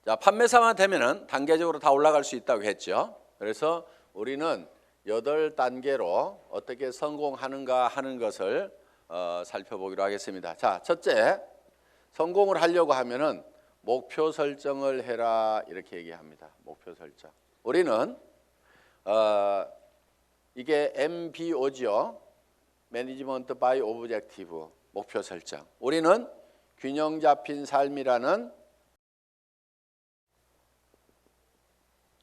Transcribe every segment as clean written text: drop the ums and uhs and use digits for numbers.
자, 판매사만 되면은 단계적으로 다 올라갈 수 있다고 했죠. 그래서 우리는 8단계로 어떻게 성공하는가 하는 것을 살펴보기로 하겠습니다. 자, 첫째, 성공을 하려고 하면은 목표 설정을 해라 이렇게 얘기합니다. 목표 설정. 우리는 이게 MBO죠. Management by Objective, 목표 설정. 우리는 균형 잡힌 삶이라는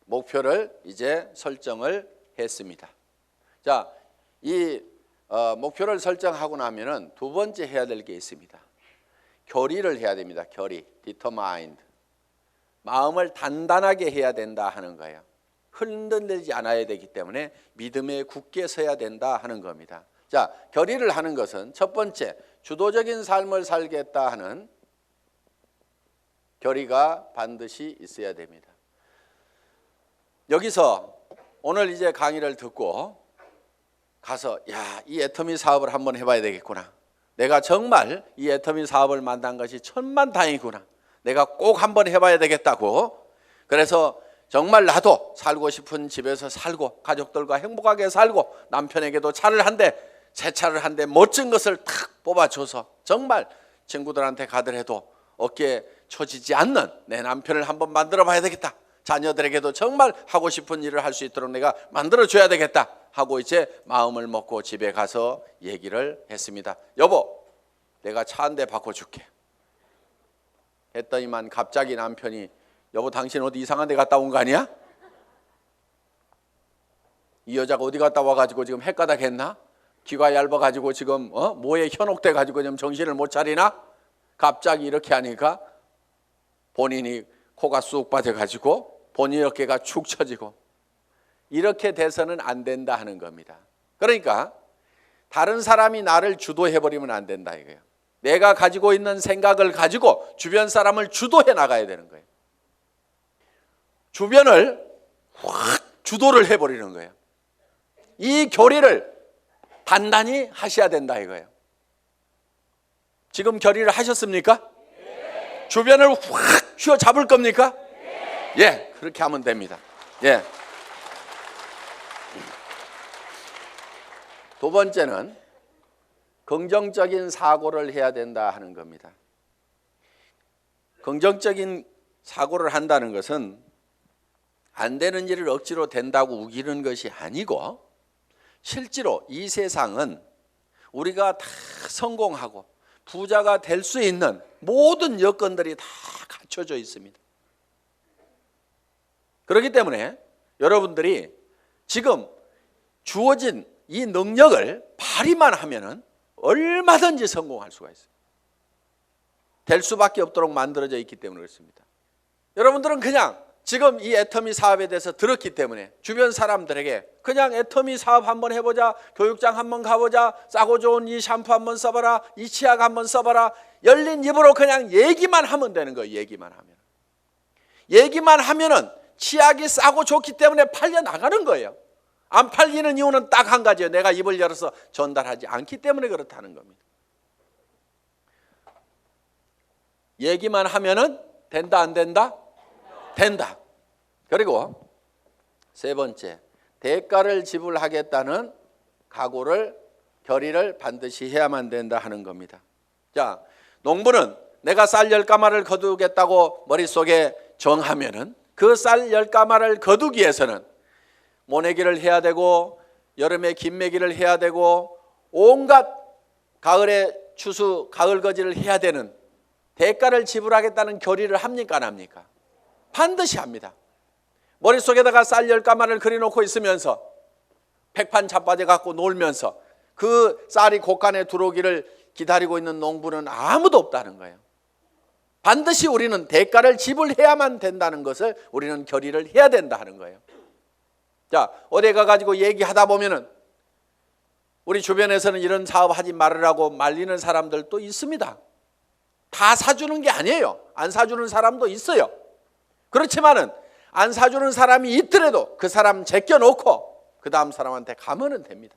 목표를 이제 설정을 했습니다. 자, 이 목표를 설정하고 나면은 두 번째 해야 될 게 있습니다. 결의를 해야 됩니다. 결의, determined. 마음을 단단하게 해야 된다 하는 거예요. 흔들리지 않아야 되기 때문에 믿음에 굳게 서야 된다 하는 겁니다. 자, 결의를 하는 것은 첫 번째, 주도적인 삶을 살겠다 하는 결의가 반드시 있어야 됩니다. 여기서 오늘 이제 강의를 듣고 가서 이 애터미 사업을 한번 해봐야 되겠구나. 내가 정말 이 애터미 사업을 만난 것이 천만다행이구나. 내가 꼭 한번 해봐야 되겠다고. 그래서 정말 나도 살고 싶은 집에서 살고 가족들과 행복하게 살고 남편에게도 차를 한 대, 새 차를 한 대 멋진 것을 탁 뽑아줘서 정말 친구들한테 가더라도 어깨에 처지지 않는 내 남편을 한번 만들어 봐야 되겠다. 자녀들에게도 정말 하고 싶은 일을 할 수 있도록 내가 만들어줘야 되겠다 하고 이제 마음을 먹고 집에 가서 얘기를 했습니다. 여보, 내가 차 한 대 바꿔줄게 했더니만 갑자기 남편이 여보, 당신 어디 이상한 데 갔다 온 거 아니야? 이 여자가 어디 갔다 와가지고 지금 헷가닥 했나? 귀가 얇아가지고 지금 뭐에 현혹돼 가지고 지금 정신을 못 차리나? 갑자기 이렇게 하니까 본인이 코가 쑥 빠져가지고 본인 어깨가 축 처지고 이렇게 돼서는 안 된다 하는 겁니다. 그러니까 다른 사람이 나를 주도해버리면 안 된다 이거예요. 내가 가지고 있는 생각을 가지고 주변 사람을 주도해 나가야 되는 거예요. 주변을 확 주도를 해버리는 거예요. 이 결의를 단단히 하셔야 된다 이거예요. 지금 결의를 하셨습니까? 네. 주변을 확 휘어잡을 겁니까? 네. 예, 그렇게 하면 됩니다. 예. 두 번째는 긍정적인 사고를 해야 된다 하는 겁니다. 긍정적인 사고를 한다는 것은 안 되는 일을 억지로 된다고 우기는 것이 아니고 실제로 이 세상은 우리가 다 성공하고 부자가 될 수 있는 모든 여건들이 다 갖춰져 있습니다. 그렇기 때문에 여러분들이 지금 주어진 이 능력을 발휘만 하면은 얼마든지 성공할 수가 있어요. 될 수밖에 없도록 만들어져 있기 때문에 그렇습니다. 여러분들은 그냥 지금 이 애터미 사업에 대해서 들었기 때문에 주변 사람들에게 그냥 애터미 사업 한번 해보자, 교육장 한번 가보자, 싸고 좋은 이 샴푸 한번 써봐라, 이 치약 한번 써봐라, 열린 입으로 그냥 얘기만 하면 되는 거예요. 얘기만 하면은 치약이 싸고 좋기 때문에 팔려 나가는 거예요. 안 팔리는 이유는 딱 한 가지예요. 내가 입을 열어서 전달하지 않기 때문에 그렇다는 겁니다. 얘기만 하면은 된다 안 된다? 된다. 그리고 세 번째, 대가를 지불하겠다는 각오를, 결의를 반드시 해야만 된다 하는 겁니다. 자, 농부는 내가 쌀 10가마를 거두겠다고 머릿속에 정하면은 그 쌀 10가마를 거두기 위해서는 모내기를 해야 되고 여름에 김매기를 해야 되고 온갖 가을에 추수, 가을거지를 해야 되는 대가를 지불하겠다는 결의를 합니까 안 합니까? 반드시 합니다. 머릿속에다가 쌀 10가마를 그려놓고 있으면서 백판 자빠져 갖고 놀면서 그 쌀이 곳간에 들어오기를 기다리고 있는 농부는 아무도 없다는 거예요. 반드시 우리는 대가를 지불해야만 된다는 것을 우리는 결의를 해야 된다 하는 거예요. 자, 어디 가가지고 얘기하다 보면은 우리 주변에서는 이런 사업 하지 말으라고 말리는 사람들도 있습니다. 다 사주는 게 아니에요. 안 사주는 사람도 있어요. 그렇지만은 안 사주는 사람이 있더라도 그 사람 제껴놓고 그 다음 사람한테 가면은 됩니다.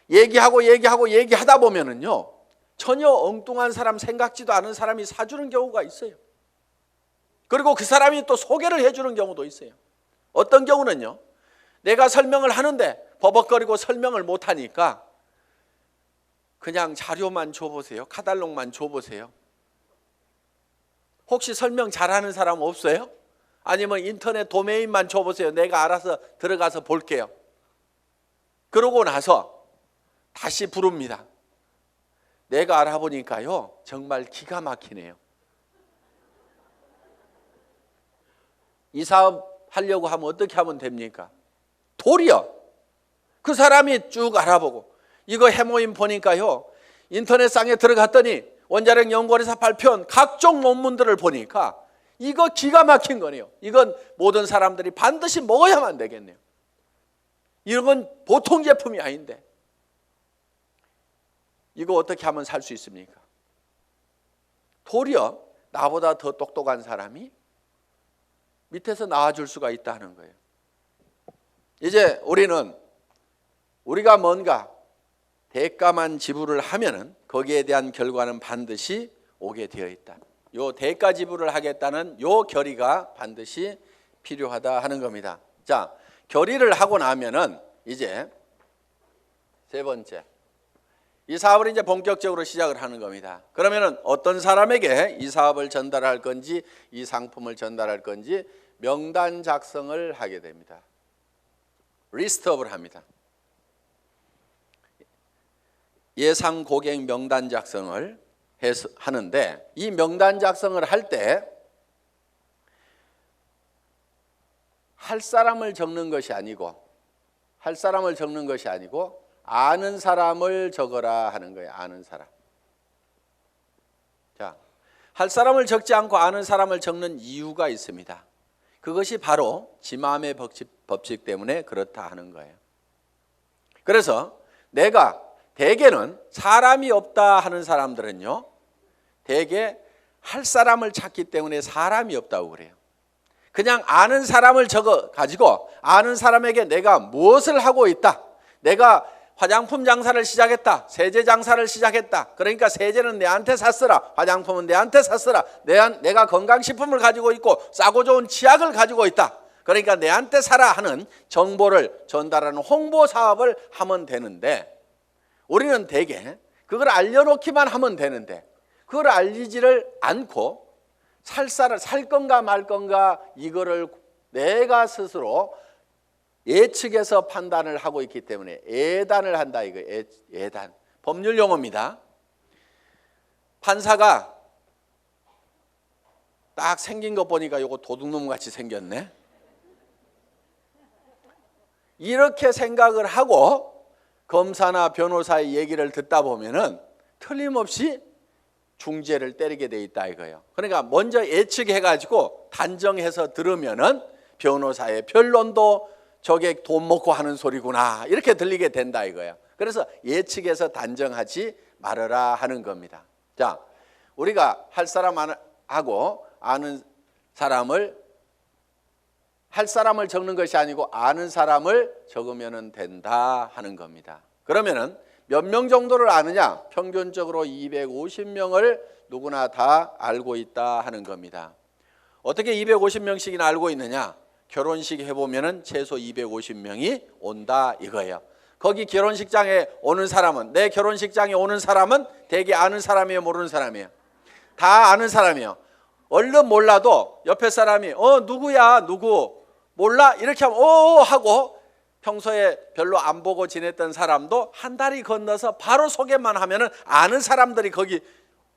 얘기하다 보면은요 전혀 엉뚱한 사람, 생각지도 않은 사람이 사주는 경우가 있어요. 그리고 그 사람이 또 소개를 해주는 경우도 있어요. 어떤 경우는요, 내가 설명을 하는데 버벅거리고 설명을 못하니까 그냥 자료만 줘보세요. 카탈로그만 줘보세요. 혹시 설명 잘하는 사람 없어요? 아니면 인터넷 도메인만 줘보세요. 내가 알아서 들어가서 볼게요. 그러고 나서 다시 부릅니다. 내가 알아보니까요, 정말 기가 막히네요. 이 사업 하려고 하면 어떻게 하면 됩니까? 도리어 그 사람이 쭉 알아보고, 이거 해모임 보니까요, 인터넷상에 들어갔더니 원자력 연구원에서 발표한 각종 논문들을 보니까 이거 기가 막힌 거네요. 이건 모든 사람들이 반드시 먹어야만 되겠네요. 이런 건 보통 제품이 아닌데 이거 어떻게 하면 살 수 있습니까? 도리어 나보다 더 똑똑한 사람이 밑에서 나와줄 수가 있다는 거예요. 이제 우리가 뭔가 대가만 지불을 하면은 거기에 대한 결과는 반드시 오게 되어 있다. 요 대가 지불을 하겠다는 요 결의가 반드시 필요하다 하는 겁니다. 자, 결의를 하고 나면은 이제 세 번째, 이 사업을 이제 본격적으로 시작을 하는 겁니다. 그러면은 어떤 사람에게 이 사업을 전달할 건지, 이 상품을 전달할 건지 명단 작성을 하게 됩니다. 리스트업을 합니다. 예상 고객 명단 작성을 하는데, 이 명단 작성을 할 때 할 사람을 적는 것이 아니고 아는 사람을 적어라 하는 거예요. 아는 사람. 자, 할 사람을 적지 않고 아는 사람을 적는 이유가 있습니다. 그것이 바로 지마음의 법칙 때문에 그렇다 하는 거예요. 그래서 내가 대개는 사람이 없다 하는 사람들은요, 대개 할 사람을 찾기 때문에 사람이 없다고 그래요. 그냥 아는 사람을 적어 가지고 아는 사람에게 내가 무엇을 하고 있다, 내가 화장품 장사를 시작했다, 세제 장사를 시작했다, 그러니까 세제는 내한테 샀으라, 화장품은 내한테 샀으라, 내가 건강식품을 가지고 있고 싸고 좋은 치약을 가지고 있다, 그러니까 내한테 사라 하는 정보를 전달하는 홍보 사업을 하면 되는데, 우리는 대개 그걸 알려놓기만 하면 되는데 그걸 알리지를 않고 살 건가 말 건가 이거를 내가 스스로 예측해서 판단을 하고 있기 때문에 예단을 한다 이거예요. 예단. 법률 용어입니다. 판사가 딱 생긴 거 보니까 이거 도둑놈 같이 생겼네. 이렇게 생각을 하고 검사나 변호사의 얘기를 듣다 보면은 틀림없이 중죄를 때리게 돼 있다 이거예요. 그러니까 먼저 예측해가지고 단정해서 들으면은 변호사의 변론도 저게 돈 먹고 하는 소리구나 이렇게 들리게 된다 이거예요. 그래서 예측해서 단정하지 말아라 하는 겁니다. 자, 우리가 할 사람하고 아는 사람을 할 사람을 적는 것이 아니고 아는 사람을 적으면 된다 하는 겁니다. 그러면은 몇 명 정도를 아느냐? 평균적으로 250명을 누구나 다 알고 있다 하는 겁니다. 어떻게 250명씩이나 알고 있느냐? 결혼식 해보면은 최소 250명이 온다 이거예요. 거기 결혼식장에 오는 사람은, 내 결혼식장에 오는 사람은 대개 아는 사람이에요, 모르는 사람이에요? 다 아는 사람이에요. 얼른 몰라도 옆에 사람이 누구야 누구 몰라 이렇게 하면 하고 평소에 별로 안 보고 지냈던 사람도 한 다리 건너서 바로 소개만 하면은 아는 사람들이 거기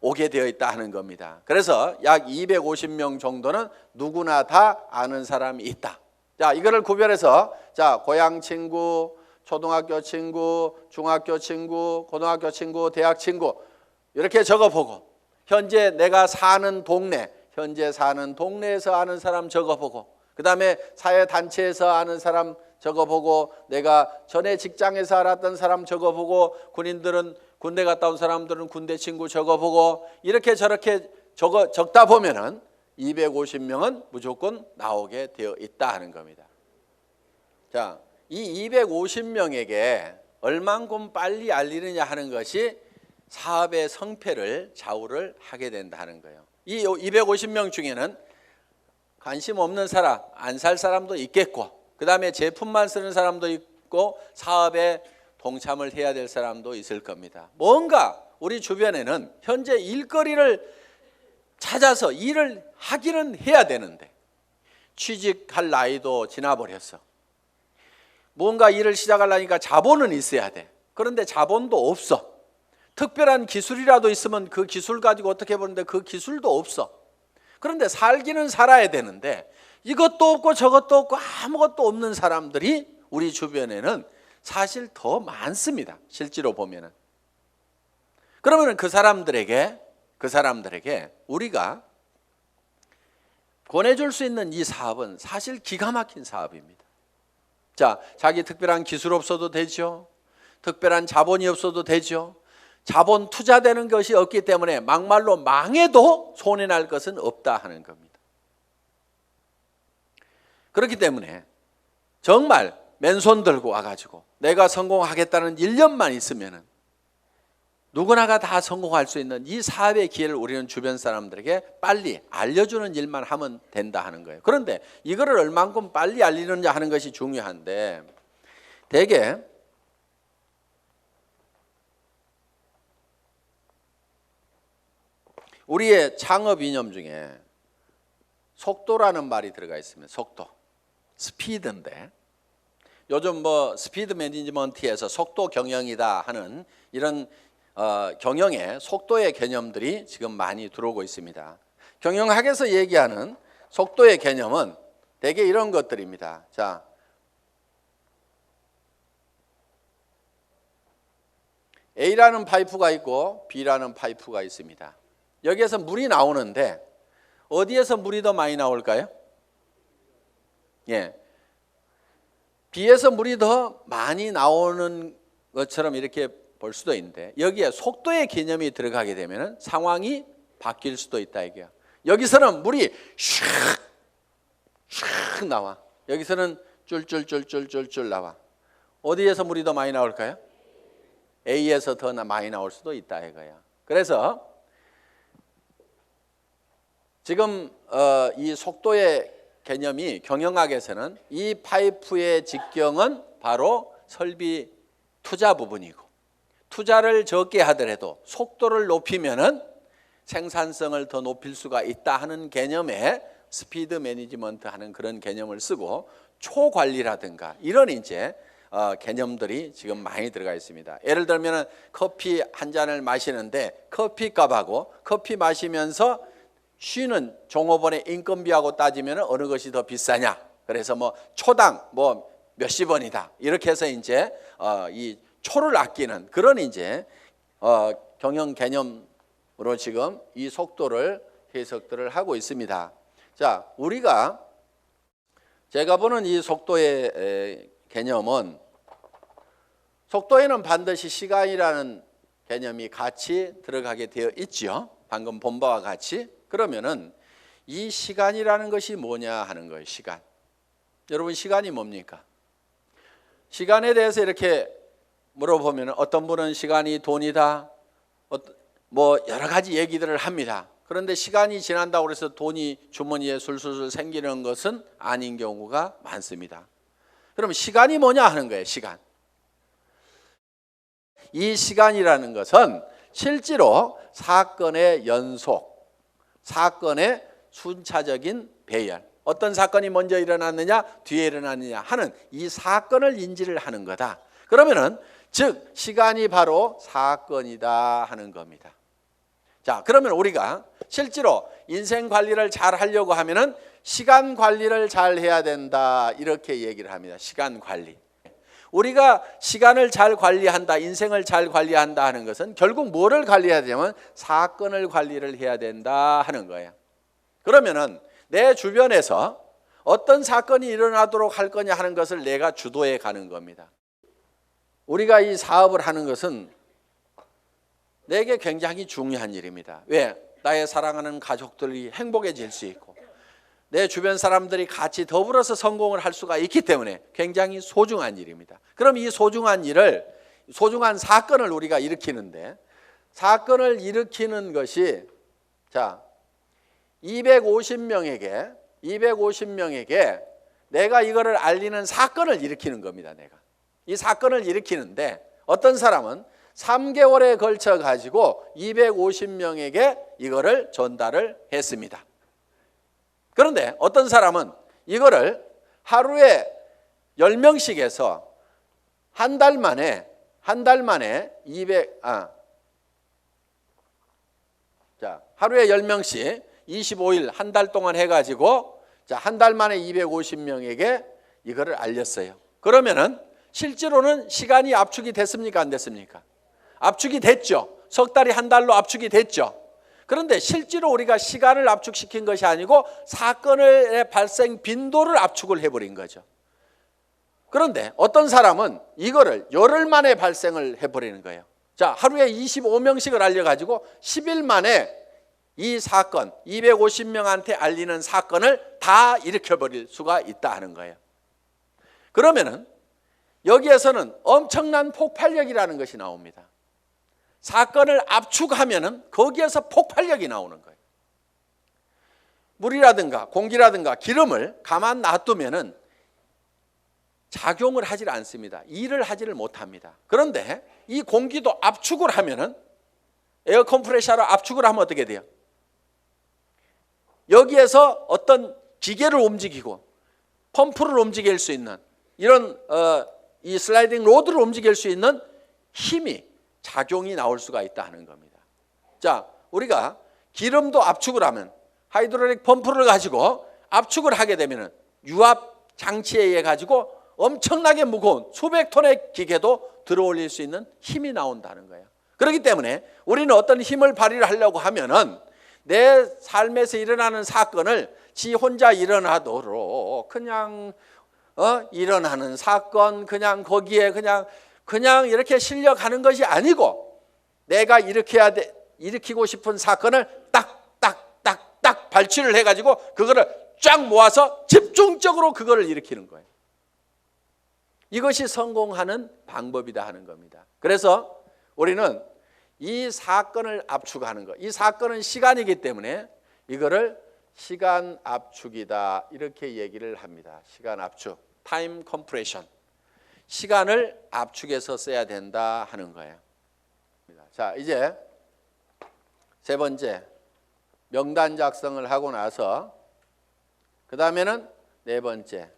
오게 되어 있다 하는 겁니다. 그래서 약 250명 정도는 누구나 다 아는 사람이 있다. 자, 이거를 구별해서 자, 고향 친구, 초등학교 친구, 중학교 친구, 고등학교 친구, 대학 친구 이렇게 적어보고, 현재 내가 사는 동네, 현재 사는 동네에서 아는 사람 적어보고, 그 다음에 사회단체에서 아는 사람 적어보고, 내가 전에 직장에서 알았던 사람 적어보고, 군인들은 군대 갔다 온 사람들은 군대 친구 적어보고, 이렇게 저렇게 적다 보면은 250명은 무조건 나오게 되어 있다 하는 겁니다. 자, 이 250명에게 얼만큼 빨리 알리느냐 하는 것이 사업의 성패를 좌우를 하게 된다는 거예요. 이 250명 중에는 관심 없는 사람, 안 살 사람도 있겠고, 그 다음에 제품만 쓰는 사람도 있고, 사업에 동참을 해야 될 사람도 있을 겁니다. 뭔가 우리 주변에는 현재 일거리를 찾아서 일을 하기는 해야 되는데 취직할 나이도 지나버렸어. 뭔가 일을 시작하려니까 자본은 있어야 돼. 그런데 자본도 없어. 특별한 기술이라도 있으면 그 기술 가지고 어떻게 보는데 그 기술도 없어. 그런데 살기는 살아야 되는데 이것도 없고 저것도 없고 아무것도 없는 사람들이 우리 주변에는 사실 더 많습니다. 실제로 보면은. 그러면 그 사람들에게 우리가 권해줄 수 있는 이 사업은 사실 기가 막힌 사업입니다. 자, 자기 특별한 기술 없어도 되죠. 특별한 자본이 없어도 되죠. 자본 투자되는 것이 없기 때문에 막말로 망해도 손해날 것은 없다 하는 겁니다. 그렇기 때문에 정말 맨손 들고 와가지고 내가 성공하겠다는 일념만 있으면은 누구나가 다 성공할 수 있는 이 사업의 기회를 우리는 주변 사람들에게 빨리 알려주는 일만 하면 된다 하는 거예요. 그런데 이거를 얼만큼 빨리 알리느냐 하는 것이 중요한데 대개 우리의 창업 이념 중에 속도라는 말이 들어가 있습니다. 속도, 스피드인데 요즘 뭐 스피드 매니지먼트에서 속도 경영이다 하는 이런 경영의 속도의 개념들이 지금 많이 들어오고 있습니다. 경영학에서 얘기하는 속도의 개념은 대개 이런 것들입니다. 자, A라는 파이프가 있고 B라는 파이프가 있습니다. 여기에서 물이 나오는데 어디에서 물이 더 많이 나올까요? 예, B에서 물이 더 많이 나오는 것처럼 이렇게 볼 수도 있는데 여기에 속도의 개념이 들어가게 되면 상황이 바뀔 수도 있다 이게요. 여기서는 물이 슉 나와. 여기서는 쫄쫄쫄쫄쫄쫄 나와. 어디에서 물이 더 많이 나올까요? A에서 더 많이 나올 수도 있다 이거야. 그래서 지금 이 속도의 개념이 경영학에서는 이 파이프의 직경은 바로 설비 투자 부분이고 투자를 적게 하더라도 속도를 높이면은 생산성을 더 높일 수가 있다 하는 개념의 스피드 매니지먼트 하는 그런 개념을 쓰고 초관리라든가 이런 이제 개념들이 지금 많이 들어가 있습니다. 예를 들면 커피 한 잔을 마시는데 커피 값하고 커피 마시면서 쉬는 종업원의 인건비하고 따지면 어느 것이 더 비싸냐? 그래서 뭐 초당 뭐 몇십 원이다. 이렇게 해서 이제 이 초를 아끼는 그런 이제 경영 개념으로 지금 이 속도를 해석들을 하고 있습니다. 자, 우리가 제가 보는 이 속도의 개념은 속도에는 반드시 시간이라는 개념이 같이 들어가게 되어 있죠. 방금 본 바와 같이. 그러면은 이 시간이라는 것이 뭐냐 하는 거예요. 시간. 여러분 시간이 뭡니까? 시간에 대해서 이렇게 물어보면 어떤 분은 시간이 돈이다. 뭐 여러 가지 얘기들을 합니다. 그런데 시간이 지난다고 해서 돈이 주머니에 술술술 생기는 것은 아닌 경우가 많습니다. 그럼 시간이 뭐냐 하는 거예요. 시간. 이 시간이라는 것은 실제로 사건의 연속, 사건의 순차적인 배열, 어떤 사건이 먼저 일어났느냐 뒤에 일어났느냐 하는 이 사건을 인지를 하는 거다. 그러면은 즉 시간이 바로 사건이다 하는 겁니다. 자, 그러면 우리가 실제로 인생 관리를 잘 하려고 하면은 시간 관리를 잘 해야 된다 이렇게 얘기를 합니다. 시간 관리. 우리가 시간을 잘 관리한다, 인생을 잘 관리한다 하는 것은 결국 뭐를 관리해야 되냐면 사건을 관리를 해야 된다 하는 거예요. 그러면은 내 주변에서 어떤 사건이 일어나도록 할 거냐 하는 것을 내가 주도해 가는 겁니다. 우리가 이 사업을 하는 것은 내게 굉장히 중요한 일입니다. 왜? 나의 사랑하는 가족들이 행복해질 수 있고 내 주변 사람들이 같이 더불어서 성공을 할 수가 있기 때문에 굉장히 소중한 일입니다. 그럼 이 소중한 일을, 소중한 사건을 우리가 일으키는데 사건을 일으키는 것이 자 250명에게 250명에게 내가 이거를 알리는 사건을 일으키는 겁니다. 내가 이 사건을 일으키는데 어떤 사람은 3개월에 걸쳐 가지고 250명에게 이거를 전달을 했습니다. 그런데 어떤 사람은 이거를 하루에 10명씩 해서 한 달 만에 200 하루에 10명씩 25일 한 달 동안 해가지고 한 달 만에 250명에게 이거를 알렸어요. 그러면은 실제로는 시간이 압축이 됐습니까? 안 됐습니까? 압축이 됐죠. 석 달이 한 달로 압축이 됐죠. 그런데 실제로 우리가 시간을 압축시킨 것이 아니고 사건의 발생 빈도를 압축을 해버린 거죠. 그런데 어떤 사람은 이거를 열흘 만에 발생을 해버리는 거예요. 자, 하루에 25명씩을 알려가지고 10일 만에 이 사건, 250명한테 알리는 사건을 다 일으켜버릴 수가 있다 하는 거예요. 그러면은 여기에서는 엄청난 폭발력이라는 것이 나옵니다. 사건을 압축하면은 거기에서 폭발력이 나오는 거예요. 물이라든가 공기라든가 기름을 가만 놔두면은 작용을 하질 않습니다. 일을 하지를 못합니다. 그런데 이 공기도 압축을 하면은 에어 컴프레셔로 압축을 하면 어떻게 돼요? 여기에서 어떤 기계를 움직이고 펌프를 움직일 수 있는 이런 이 슬라이딩 로드를 움직일 수 있는 힘이 작용이 나올 수가 있다 하는 겁니다. 자, 우리가 기름도 압축을 하면 하이드롤릭 펌프를 가지고 압축을 하게 되면은 유압 장치에 의해 가지고 엄청나게 무거운 수백 톤의 기계도 들어올릴 수 있는 힘이 나온다는 거예요. 그렇기 때문에 우리는 어떤 힘을 발휘를 하려고 하면은 내 삶에서 일어나는 사건을 지 혼자 일어나도록 그냥 일어나는 사건 그냥 거기에 그냥 이렇게 실려가는 것이 아니고 내가 일으키고 싶은 사건을 딱 발치를 해가지고 그거를 쫙 모아서 집중적으로 그거를 일으키는 거예요. 이것이 성공하는 방법이다 하는 겁니다. 그래서 우리는 이 사건을 압축하는 것, 이 사건은 시간이기 때문에 이거를 시간 압축이다 이렇게 얘기를 합니다. 시간 압축, 타임 컴프레션. 시간을 압축해서 써야 된다 하는 거예요. 자, 이제 세 번째 명단 작성을 하고 나서 그 다음에는 네 번째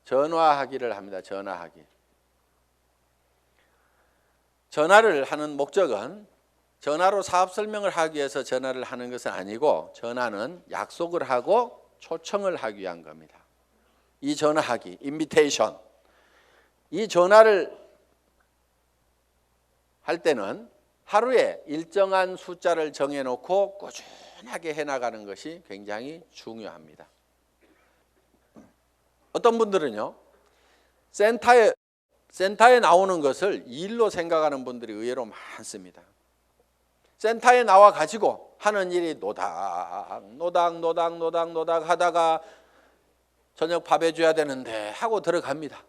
전화하기를 합니다. 전화하기. 전화를 하는 목적은 전화로 사업 설명을 하기 위해서 전화를 하는 것은 아니고 전화는 약속을 하고 초청을 하기 위한 겁니다. 이 전화하기, 인비테이션. 이 전화를 할 때는 하루에 일정한 숫자를 정해놓고 꾸준하게 해나가는 것이 굉장히 중요합니다. 어떤 분들은요, 센터에 나오는 것을 일로 생각하는 분들이 의외로 많습니다. 센터에 나와 가지고 하는 일이 노닥 하다가 저녁 밥 해줘야 되는데 하고 들어갑니다.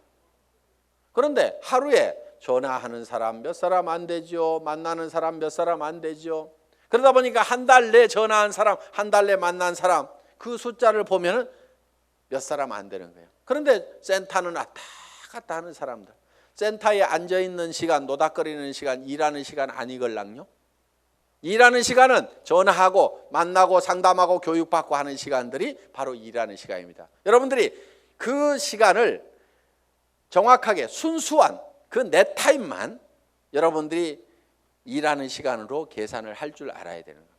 그런데 하루에 전화하는 사람 몇 사람 안 되죠. 만나는 사람 몇 사람 안 되죠. 그러다 보니까 한 달 내 전화한 사람, 한 달 내 만난 사람 그 숫자를 보면은 몇 사람 안 되는 거예요. 그런데 센터는 왔다 갔다 하는 사람들, 센터에 앉아있는 시간, 노닥거리는 시간, 일하는 시간 아니걸랑요? 일하는 시간은 전화하고 만나고 상담하고 교육받고 하는 시간들이 바로 일하는 시간입니다. 여러분들이 그 시간을 정확하게 순수한 그 내 타임만 여러분들이 일하는 시간으로 계산을 할 줄 알아야 되는 겁니다.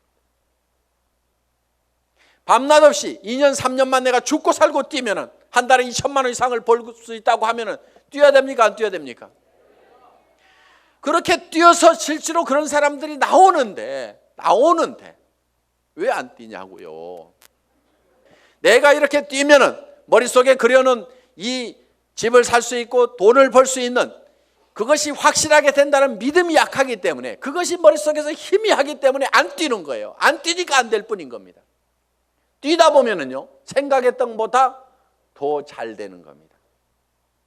밤낮 없이 2년 3년만 내가 죽고 살고 뛰면은 한 달에 2천만 원 이상을 벌 수 있다고 하면은 뛰어야 됩니까? 안 뛰어야 됩니까? 그렇게 뛰어서 실제로 그런 사람들이 나오는데 왜 안 뛰냐고요. 내가 이렇게 뛰면은 머릿속에 그려놓은 이 집을 살 수 있고 돈을 벌 수 있는 그것이 확실하게 된다는 믿음이 약하기 때문에 그것이 머릿속에서 희미하기 때문에 안 뛰는 거예요. 안 뛰니까 안 될 뿐인 겁니다. 뛰다 보면은요, 생각했던 것보다 더 잘 되는 겁니다.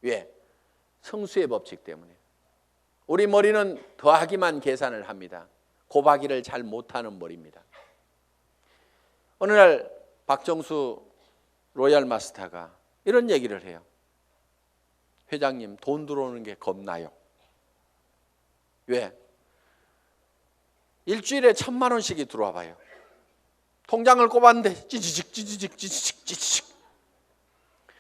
왜? 성수의 법칙 때문에. 우리 머리는 더하기만 계산을 합니다. 곱하기를 잘 못하는 머리입니다. 어느 날 박정수 로얄 마스터가 이런 얘기를 해요. 회장님, 돈 들어오는 게 겁나요. 왜? 일주일에 1,000만 원씩이 들어와 봐요. 통장을 꼽았는데 찌지직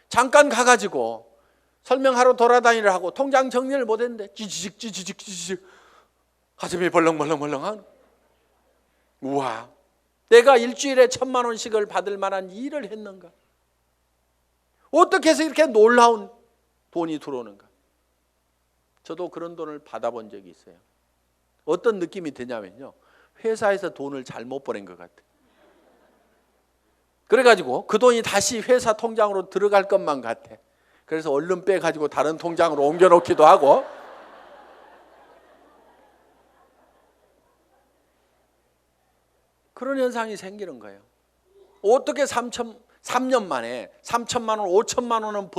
잠깐 가가지고 설명하러 돌아다니려 하고 통장 정리를 못했는데 찌지직 가슴이 벌렁벌렁한. 우와, 내가 일주일에 1,000만 원씩을 받을 만한 일을 했는가? 어떻게 해서 이렇게 놀라운 돈이 들어오는가? 저도 그런 돈을 받아본 적이 있어요. 어떤 느낌이 드냐면요, 회사에서 돈을 잘못 보낸 것 같아요. 그래가지고 그 돈이 다시 회사 통장으로 들어갈 것만 같아. 그래서 얼른 빼가지고 다른 통장으로 옮겨놓기도 하고. 그런 현상이 생기는 거예요. 어떻게 3년 만에 3천만 원, 5천만 원은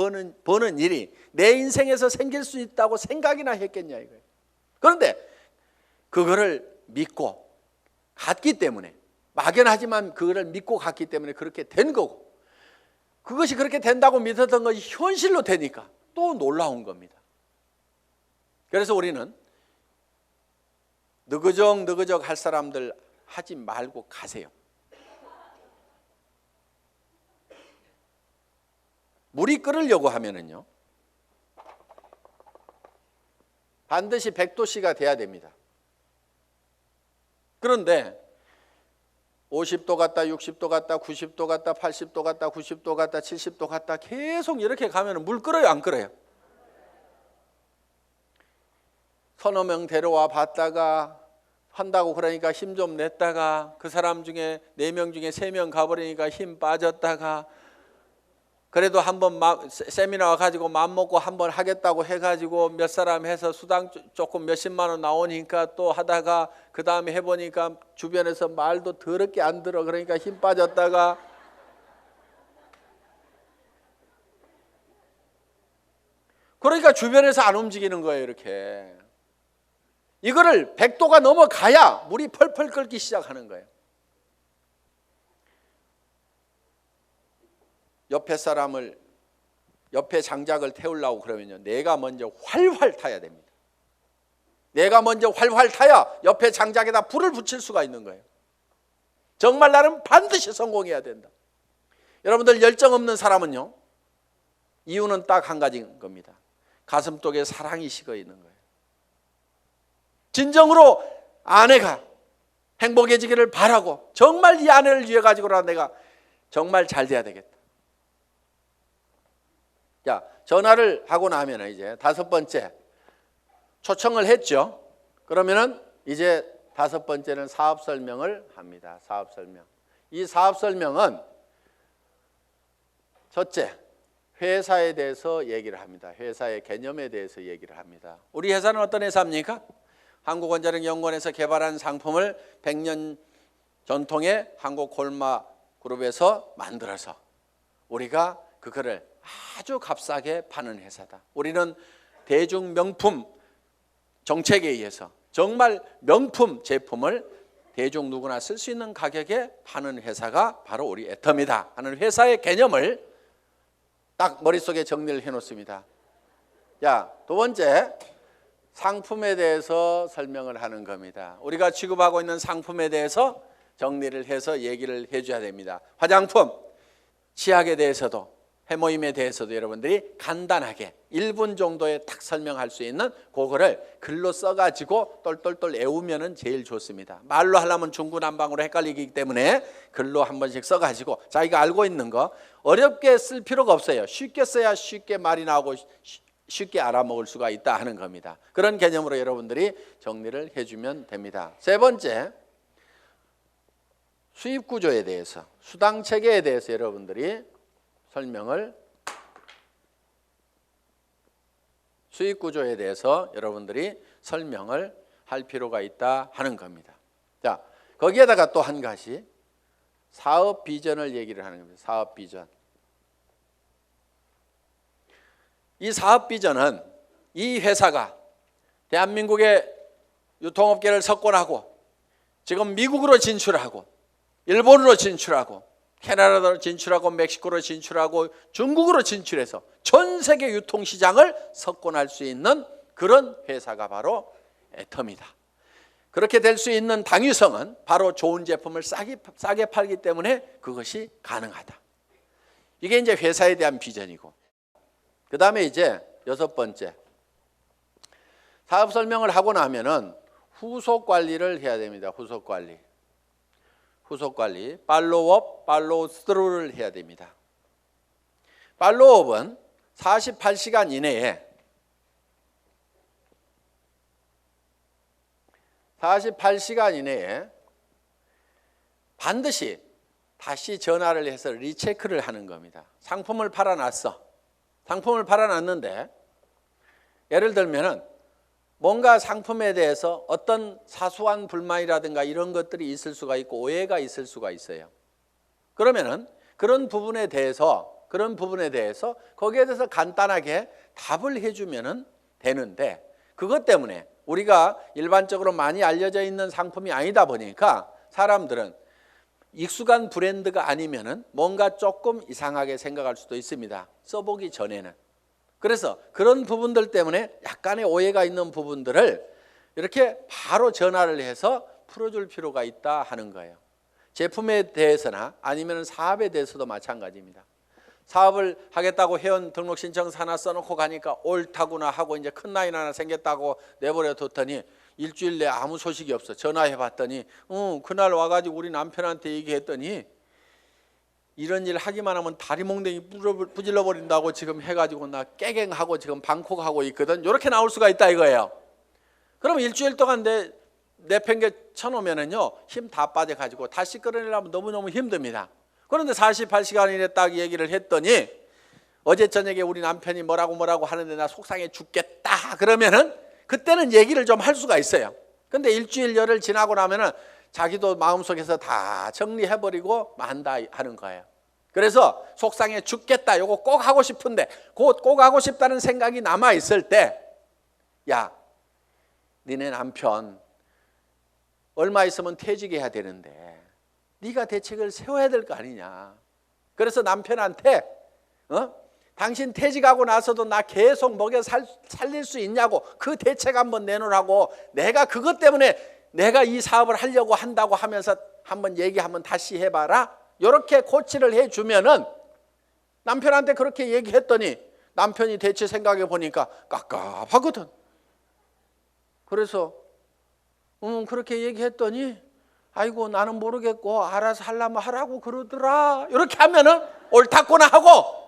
버는 일이 내 인생에서 생길 수 있다고 생각이나 했겠냐 이거예요. 그런데 그거를 믿고 갔기 때문에, 막연하지만 그거를 믿고 갔기 때문에 그렇게 된 거고, 그것이 그렇게 된다고 믿었던 것이 현실로 되니까 또 놀라운 겁니다. 그래서 우리는 느그적 할 사람들 하지 말고 가세요. 물이 끓으려고 하면은요, 반드시 100도씨가 돼야 됩니다. 그런데 50도 갔다 60도 갔다 90도 갔다 80도 갔다 90도 갔다 70도 갔다 계속 이렇게 가면 물 끓어요, 안 끓어요? 서너 명 데려와 봤다가 한다고 그러니까 힘 좀 냈다가 그 사람 중에 4명 중에 3명 가버리니까 힘 빠졌다가, 그래도 한번 세미나 가지고 맘먹고 한번 하겠다고 해가지고 몇 사람 해서 수당 조금 몇십만 원 나오니까 또 하다가 그 다음에 해보니까 주변에서 말도 더럽게 안 들어. 그러니까 힘 빠졌다가, 그러니까 주변에서 안 움직이는 거예요. 이렇게 이거를 100도가 넘어가야 물이 펄펄 끓기 시작하는 거예요. 옆에 장작을 태우려고 그러면요, 내가 먼저 활활 타야 됩니다. 내가 먼저 활활 타야 옆에 장작에다 불을 붙일 수가 있는 거예요. 정말 나는 반드시 성공해야 된다. 여러분들, 열정 없는 사람은요, 이유는 딱 한 가지인 겁니다. 가슴속에 사랑이 식어 있는 거예요. 진정으로 아내가 행복해지기를 바라고, 정말 이 아내를 위해 가지고라도 내가 정말 잘 돼야 되겠다. 자, 전화를 하고 나면 이제 5번째 초청을 했죠. 그러면은 이제 5번째는 사업 설명을 합니다. 사업 설명. 이 사업 설명은 첫째, 회사에 대해서 얘기를 합니다. 회사의 개념에 대해서 얘기를 합니다. 우리 회사는 어떤 회사입니까? 한국원자력연구원에서 개발한 상품을 100년 전통의 한국콜마그룹에서 만들어서 우리가 그거를 아주 값싸게 파는 회사다. 우리는 대중 명품 정책에 의해서 정말 명품 제품을 대중 누구나 쓸 수 있는 가격에 파는 회사가 바로 우리 애터미다 하는 회사의 개념을 딱 머릿속에 정리를 해놓습니다. 자, 두 번째, 상품에 대해서 설명을 하는 겁니다. 우리가 취급하고 있는 상품에 대해서 정리를 해서 얘기를 해줘야 됩니다. 화장품, 치약에 대해서도, 해모임에 대해서도 여러분들이 간단하게 1분 정도에 딱 설명할 수 있는 그거를 글로 써가지고 똘똘똘 외우면 제일 좋습니다. 말로 하려면 중구난방으로 헷갈리기 때문에 글로 한 번씩 써가지고 자기가 알고 있는 거 어렵게 쓸 필요가 없어요. 쉽게 써야 쉽게 말이 나오고 쉽게 알아먹을 수가 있다 하는 겁니다. 그런 개념으로 여러분들이 정리를 해주면 됩니다. 세 번째, 수입 구조에 대해서, 수당 체계에 대해서 여러분들이 설명을, 수익 구조에 대해서 여러분들이 설명을 할 필요가 있다 하는 겁니다. 자, 거기에다가 또 한 가지 사업 비전을 얘기를 하는 겁니다. 사업 비전. 이 사업 비전은 이 회사가 대한민국의 유통업계를 석권하고 지금 미국으로 진출하고 일본으로 진출하고 캐나다로 진출하고 멕시코로 진출하고 중국으로 진출해서 전 세계 유통시장을 석권할 수 있는 그런 회사가 바로 애텀이다. 그렇게 될 수 있는 당위성은 바로 좋은 제품을 싸게 팔기 때문에 그것이 가능하다. 이게 이제 회사에 대한 비전이고, 그 다음에 이제 6번째, 사업 설명을 하고 나면은 후속 관리를 해야 됩니다. 후속 관리, 팔로우업, 팔로우 스루를 해야 됩니다. 팔로우업은 48시간 이내에 48시간 이내에 반드시 다시 전화를 해서 리체크를 하는 겁니다. 상품을 팔아놨어. 상품을 팔아놨는데 예를 들면은 뭔가 상품에 대해서 어떤 사소한 불만이라든가 이런 것들이 있을 수가 있고 오해가 있을 수가 있어요. 그러면은 그런 부분에 대해서 거기에 대해서 간단하게 답을 해주면은 되는데, 그것 때문에 우리가 일반적으로 많이 알려져 있는 상품이 아니다 보니까 사람들은 익숙한 브랜드가 아니면은 뭔가 조금 이상하게 생각할 수도 있습니다. 써보기 전에는. 그래서 그런 부분들 때문에 약간의 오해가 있는 부분들을 이렇게 바로 전화를 해서 풀어줄 필요가 있다 하는 거예요. 제품에 대해서나 아니면 사업에 대해서도 마찬가지입니다. 사업을 하겠다고 회원 등록 신청서 하나 써놓고 가니까 옳다구나 하고 이제 큰 라인 하나 생겼다고 내버려 뒀더니 일주일 내에 아무 소식이 없어. 전화해 봤더니 그날 와가지고 우리 남편한테 얘기했더니 이런 일 하기만 하면 다리 몽댕이 부질러 버린다고 지금 해가지고 나 깨갱하고 지금 방콕하고 있거든. 이렇게 나올 수가 있다 이거예요. 그럼 일주일 동안 내팽개 쳐놓으면은요 힘 다 빠져가지고 다시 끌어내려면 너무너무 힘듭니다. 그런데 48시간 이내 딱 얘기를 했더니 어제 저녁에 우리 남편이 뭐라고 하는데 나 속상해 죽겠다 그러면은 그때는 얘기를 좀 할 수가 있어요. 근데 일주일 열흘 지나고 나면은 자기도 마음속에서 다 정리해버리고 만다 하는 거예요. 그래서 속상해 죽겠다 요거 꼭 하고 싶은데 꼭 하고 싶다는 생각이 남아있을 때, 야 니네 남편 얼마 있으면 퇴직해야 되는데 네가 대책을 세워야 될 거 아니냐. 그래서 남편한테 당신 퇴직하고 나서도 나 계속 먹여 살릴 수 있냐고 그 대책 한번 내놓으라고, 내가 그것 때문에 내가 이 사업을 하려고 한다고 하면서 한번 얘기 한번 다시 해봐라. 이렇게 코치를 해주면은 남편한테 그렇게 얘기했더니 남편이 대체 생각해 보니까 깝깝하거든. 그래서 그렇게 얘기했더니 아이고 나는 모르겠고 알아서 하려면 하라고 그러더라. 이렇게 하면은 옳다구나 하고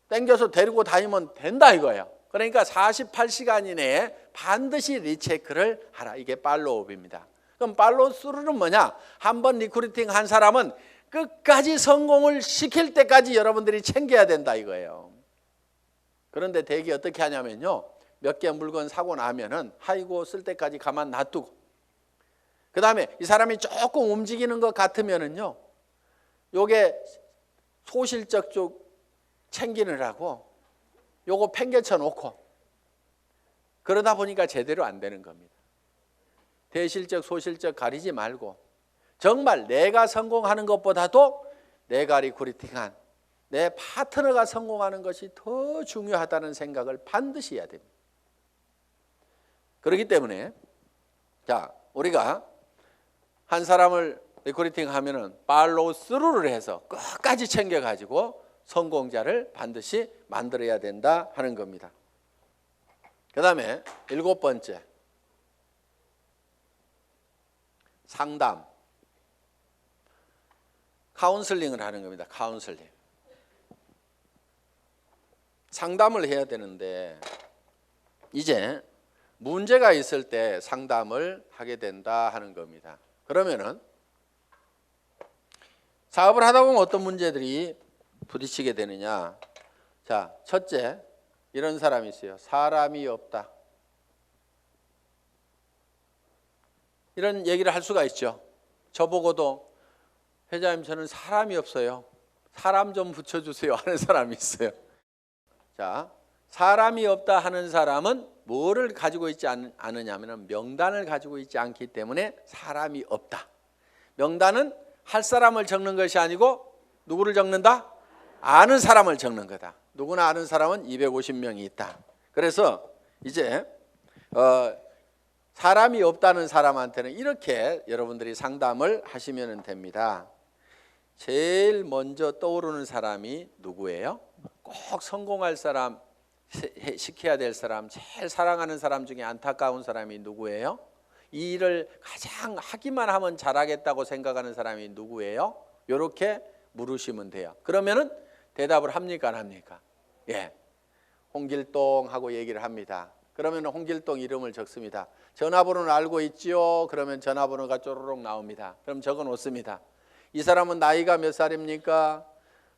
땡겨서 데리고 다니면 된다 이거예요. 그러니까 48시간 이내에 반드시 리체크를 하라. 이게 팔로우업입니다. 그럼 팔로우 스루는 뭐냐? 한번 리크루팅 한 사람은 끝까지 성공을 시킬 때까지 여러분들이 챙겨야 된다 이거예요. 그런데 대개 어떻게 하냐면요, 몇 개 물건 사고 나면은 아이고 쓸 때까지 가만 놔두고, 그 다음에 이 사람이 조금 움직이는 것 같으면은요 요게 소실적 쪽 챙기느라고 요거 팽개쳐 놓고 그러다 보니까 제대로 안 되는 겁니다. 대실적 소실적 가리지 말고 정말 내가 성공하는 것보다도 내가 리크루팅한 내 파트너가 성공하는 것이 더 중요하다는 생각을 반드시 해야 됩니다. 그렇기 때문에 자 우리가 한 사람을 리크루팅 하면은 팔로우 스루를 해서 끝까지 챙겨가지고 성공자를 반드시 만들어야 된다 하는 겁니다. 그 다음에 7번째, 상담, 카운슬링을 하는 겁니다. 카운슬링. 상담을 해야 되는데 이제 문제가 있을 때 상담을 하게 된다 하는 겁니다. 그러면은 사업을 하다 보면 어떤 문제들이 부딪히게 되느냐. 자, 첫째, 이런 사람이 있어요. 사람이 없다. 이런 얘기를 할 수가 있죠. 저보고도 회장님 저는 사람이 없어요. 사람 좀 붙여주세요 하는 사람이 있어요. 자, 사람이 없다 하는 사람은 뭐를 가지고 있지 않느냐면 명단을 가지고 있지 않기 때문에 사람이 없다. 명단은 할 사람을 적는 것이 아니고 누구를 적는다? 아는 사람을 적는 거다. 누구나 아는 사람은 250명이 있다. 그래서 이제 사람이 없다는 사람한테는 이렇게 여러분들이 상담을 하시면 됩니다. 제일 먼저 떠오르는 사람이 누구예요? 꼭 성공할 사람, 시켜야 될 사람, 제일 사랑하는 사람 중에 안타까운 사람이 누구예요? 이 일을 가장 하기만 하면 잘하겠다고 생각하는 사람이 누구예요? 이렇게 물으시면 돼요. 그러면은 대답을 합니까 안 합니까? 예, 홍길동 하고 얘기를 합니다. 그러면 홍길동 이름을 적습니다. 전화번호는 알고 있지요? 그러면 전화번호가 쪼르륵 나옵니다. 그럼 적어 놓습니다. 이 사람은 나이가 몇 살입니까?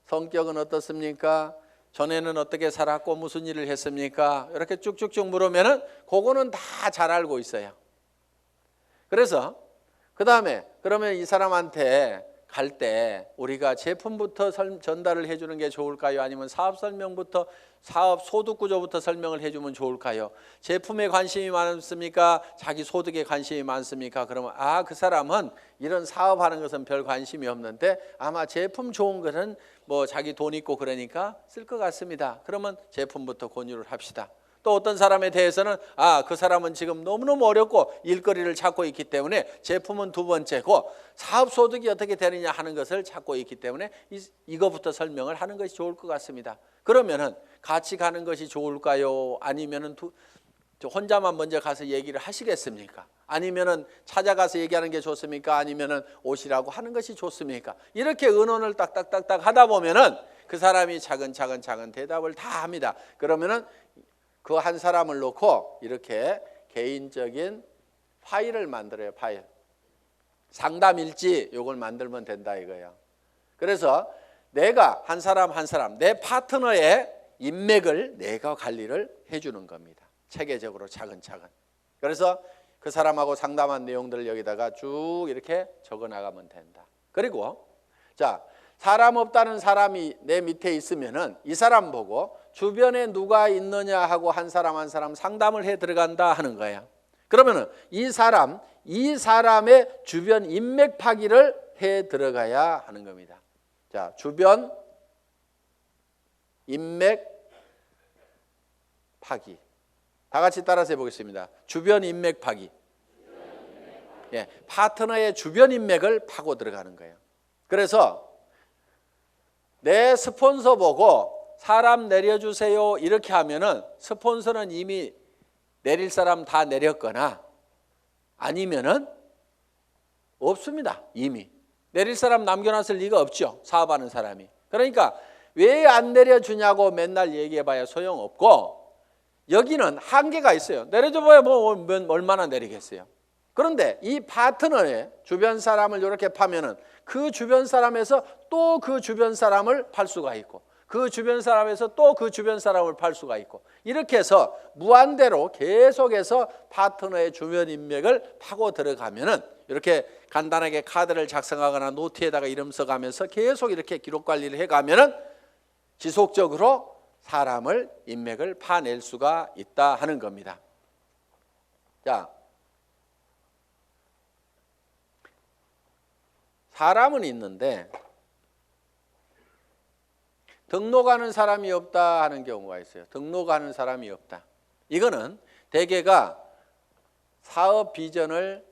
성격은 어떻습니까? 전에는 어떻게 살았고 무슨 일을 했습니까? 이렇게 쭉쭉쭉 물으면은 그거는 다 잘 알고 있어요. 그래서 그 다음에 그러면 이 사람한테 갈 때 우리가 제품부터 전달을 해주는 게 좋을까요? 아니면 사업 설명부터 사업 소득 구조부터 설명을 해주면 좋을까요? 제품에 관심이 많습니까? 자기 소득에 관심이 많습니까? 그러면 그 사람은 이런 사업하는 것은 별 관심이 없는데 아마 제품 좋은 것은 뭐 자기 돈 있고 그러니까 쓸 것 같습니다. 그러면 제품부터 권유를 합시다. 또 어떤 사람에 대해서는 그 사람은 지금 너무너무 어렵고 일거리를 찾고 있기 때문에 제품은 두 번째고 사업 소득이 어떻게 되느냐 하는 것을 찾고 있기 때문에 이거부터 설명을 하는 것이 좋을 것 같습니다. 그러면은 같이 가는 것이 좋을까요? 아니면은 혼자만 먼저 가서 얘기를 하시겠습니까? 아니면은 찾아가서 얘기하는 게 좋습니까? 아니면은 오시라고 하는 것이 좋습니까? 이렇게 의논을 딱딱딱딱 하다 보면은 그 사람이 차근차근 대답을 다 합니다. 그러면은 그 한 사람을 놓고 이렇게 개인적인 파일을 만들어요. 파일. 상담일지 요걸 만들면 된다 이거예요. 그래서 내가 한 사람 내 파트너의 인맥을 내가 관리를 해주는 겁니다. 체계적으로 차근차근. 그래서 그 사람하고 상담한 내용들을 여기다가 쭉 이렇게 적어 나가면 된다. 그리고 자, 사람 없다는 사람이 내 밑에 있으면은 이 사람 보고 주변에 누가 있느냐 하고 한 사람 상담을 해 들어간다 하는 거예요. 그러면은 이 사람의 주변 인맥 파기를 해 들어가야 하는 겁니다. 자, 주변 인맥 파기. 다 같이 따라서 해보겠습니다. 주변 인맥 파기. 예, 파트너의 주변 인맥을 파고 들어가는 거예요. 그래서 내 스폰서 보고 사람 내려주세요 이렇게 하면은 스폰서는 이미 내릴 사람 다 내렸거나 아니면은 없습니다. 이미 내릴 사람 남겨놨을 리가 없죠. 사업하는 사람이. 그러니까 왜 안 내려주냐고 맨날 얘기해봐야 소용없고 여기는 한계가 있어요. 내려줘봐야 뭐 얼마나 내리겠어요. 그런데 이 파트너의 주변 사람을 이렇게 파면은 그 주변 사람에서 또 그 주변 사람을 팔 수가 있고 그 주변 사람에서 또 그 주변 사람을 팔 수가 있고 이렇게 해서 무한대로 계속해서 파트너의 주변 인맥을 파고 들어가면은 이렇게 간단하게 카드를 작성하거나 노트에다가 이름 써가면서 계속 이렇게 기록 관리를 해가면은 지속적으로 사람을 인맥을 파낼 수가 있다 하는 겁니다. 자, 사람은 있는데 등록하는 사람이 없다 하는 경우가 있어요. 등록하는 사람이 없다. 이거는 대개가 사업 비전을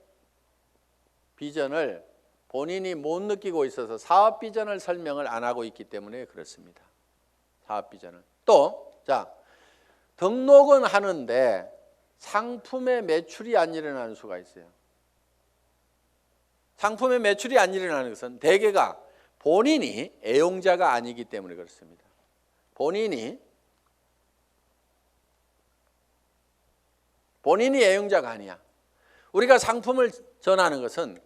본인이 못 느끼고 있어서 사업 비전을 설명을 안 하고 있기 때문에 그렇습니다. 사업 비전을. 또, 자, 등록은 하는데 상품의 매출이 안 일어나는 수가 있어요. 상품의 매출이 안 일어나는 것은 대개가 본인이 애용자가 아니기 때문에 그렇습니다. 본인이 애용자가 아니야. 우리가 상품을 전하는 것은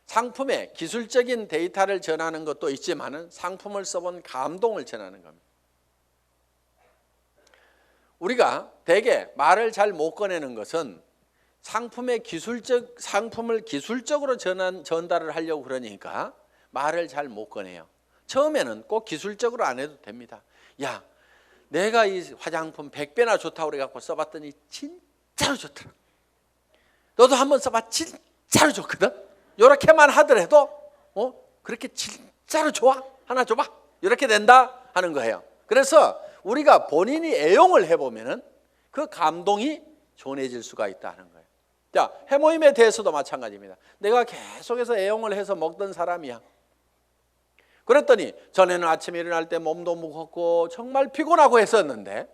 상품의 기술적인 데이터를 전하는 것도 있지만은 상품을 써본 감동을 전하는 겁니다. 우리가 대개 말을 잘 못 꺼내는 것은 상품을 기술적으로 전달을 하려고 그러니까 말을 잘 못 꺼내요. 처음에는 꼭 기술적으로 안 해도 됩니다. 야, 내가 이 화장품 100배나 좋다고 그래갖고 써봤더니 진짜로 좋더라. 너도 한번 써봐. 진짜로 좋거든. 이렇게만 하더라도 그렇게 진짜로 좋아? 하나 줘봐. 이렇게 된다 하는 거예요. 그래서 우리가 본인이 애용을 해보면은 그 감동이 전해질 수가 있다는 거예요. 자, 해모임에 대해서도 마찬가지입니다. 내가 계속해서 애용을 해서 먹던 사람이야. 그랬더니 전에는 아침에 일어날 때 몸도 무겁고 정말 피곤하고 했었는데,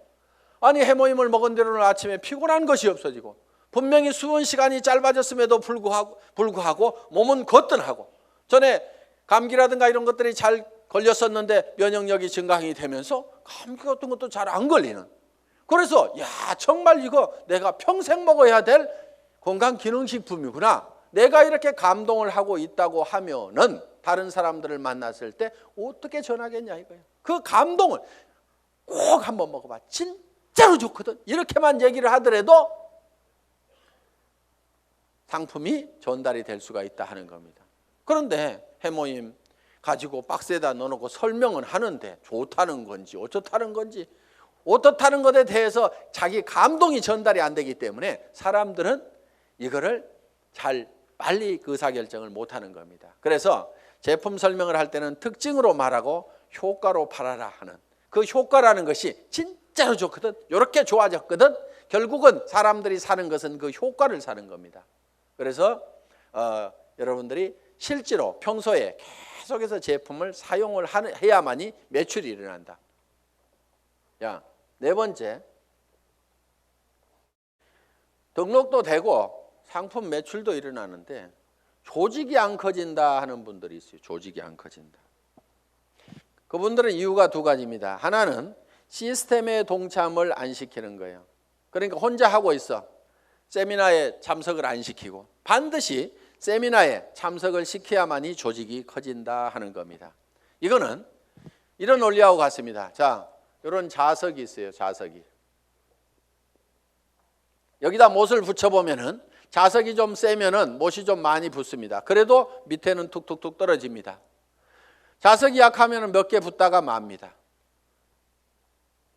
아니 해모임을 먹은 뒤로는 아침에 피곤한 것이 없어지고 분명히 수면 시간이 짧아졌음에도 불구하고 몸은 거뜬하고, 전에 감기라든가 이런 것들이 잘 걸렸었는데 면역력이 증강이 되면서 감기 같은 것도 잘 안 걸리는, 그래서 야 정말 이거 내가 평생 먹어야 될 건강기능식품이구나, 내가 이렇게 감동을 하고 있다고 하면은 다른 사람들을 만났을 때 어떻게 전하겠냐 이거예요. 그 감동을 꼭 한번 먹어봐, 진짜로 좋거든, 이렇게만 얘기를 하더라도 상품이 전달이 될 수가 있다 하는 겁니다. 그런데 해모임 가지고 박스에다 넣어놓고 설명은 하는데 좋다는 건지 어쩌다는 건지, 어떻다는 것에 대해서 자기 감동이 전달이 안 되기 때문에 사람들은 이거를 잘 빨리 의사결정을 못하는 겁니다. 그래서 제품 설명을 할 때는 특징으로 말하고 효과로 팔아라 하는, 그 효과라는 것이 진짜로 좋거든, 이렇게 좋아졌거든, 결국은 사람들이 사는 것은 그 효과를 사는 겁니다. 그래서 여러분들이 실제로 평소에 계속해서 제품을 사용을 해야만이 매출이 일어난다. 야, 네 번째, 등록도 되고 상품 매출도 일어나는데 조직이 안 커진다 하는 분들이 있어요. 조직이 안 커진다. 그분들은 이유가 두 가지입니다. 하나는 시스템에 동참을 안 시키는 거예요. 그러니까 혼자 하고 있어. 세미나에 참석을 안 시키고, 반드시 세미나에 참석을 시켜야만이 조직이 커진다 하는 겁니다. 이거는 이런 원리하고 같습니다. 자, 이런 자석이 있어요. 자석이. 여기다 못을 붙여보면은 자석이 좀 세면은 못이 좀 많이 붙습니다. 그래도 밑에는 툭툭툭 떨어집니다. 자석이 약하면은 몇 개 붙다가 맙니다.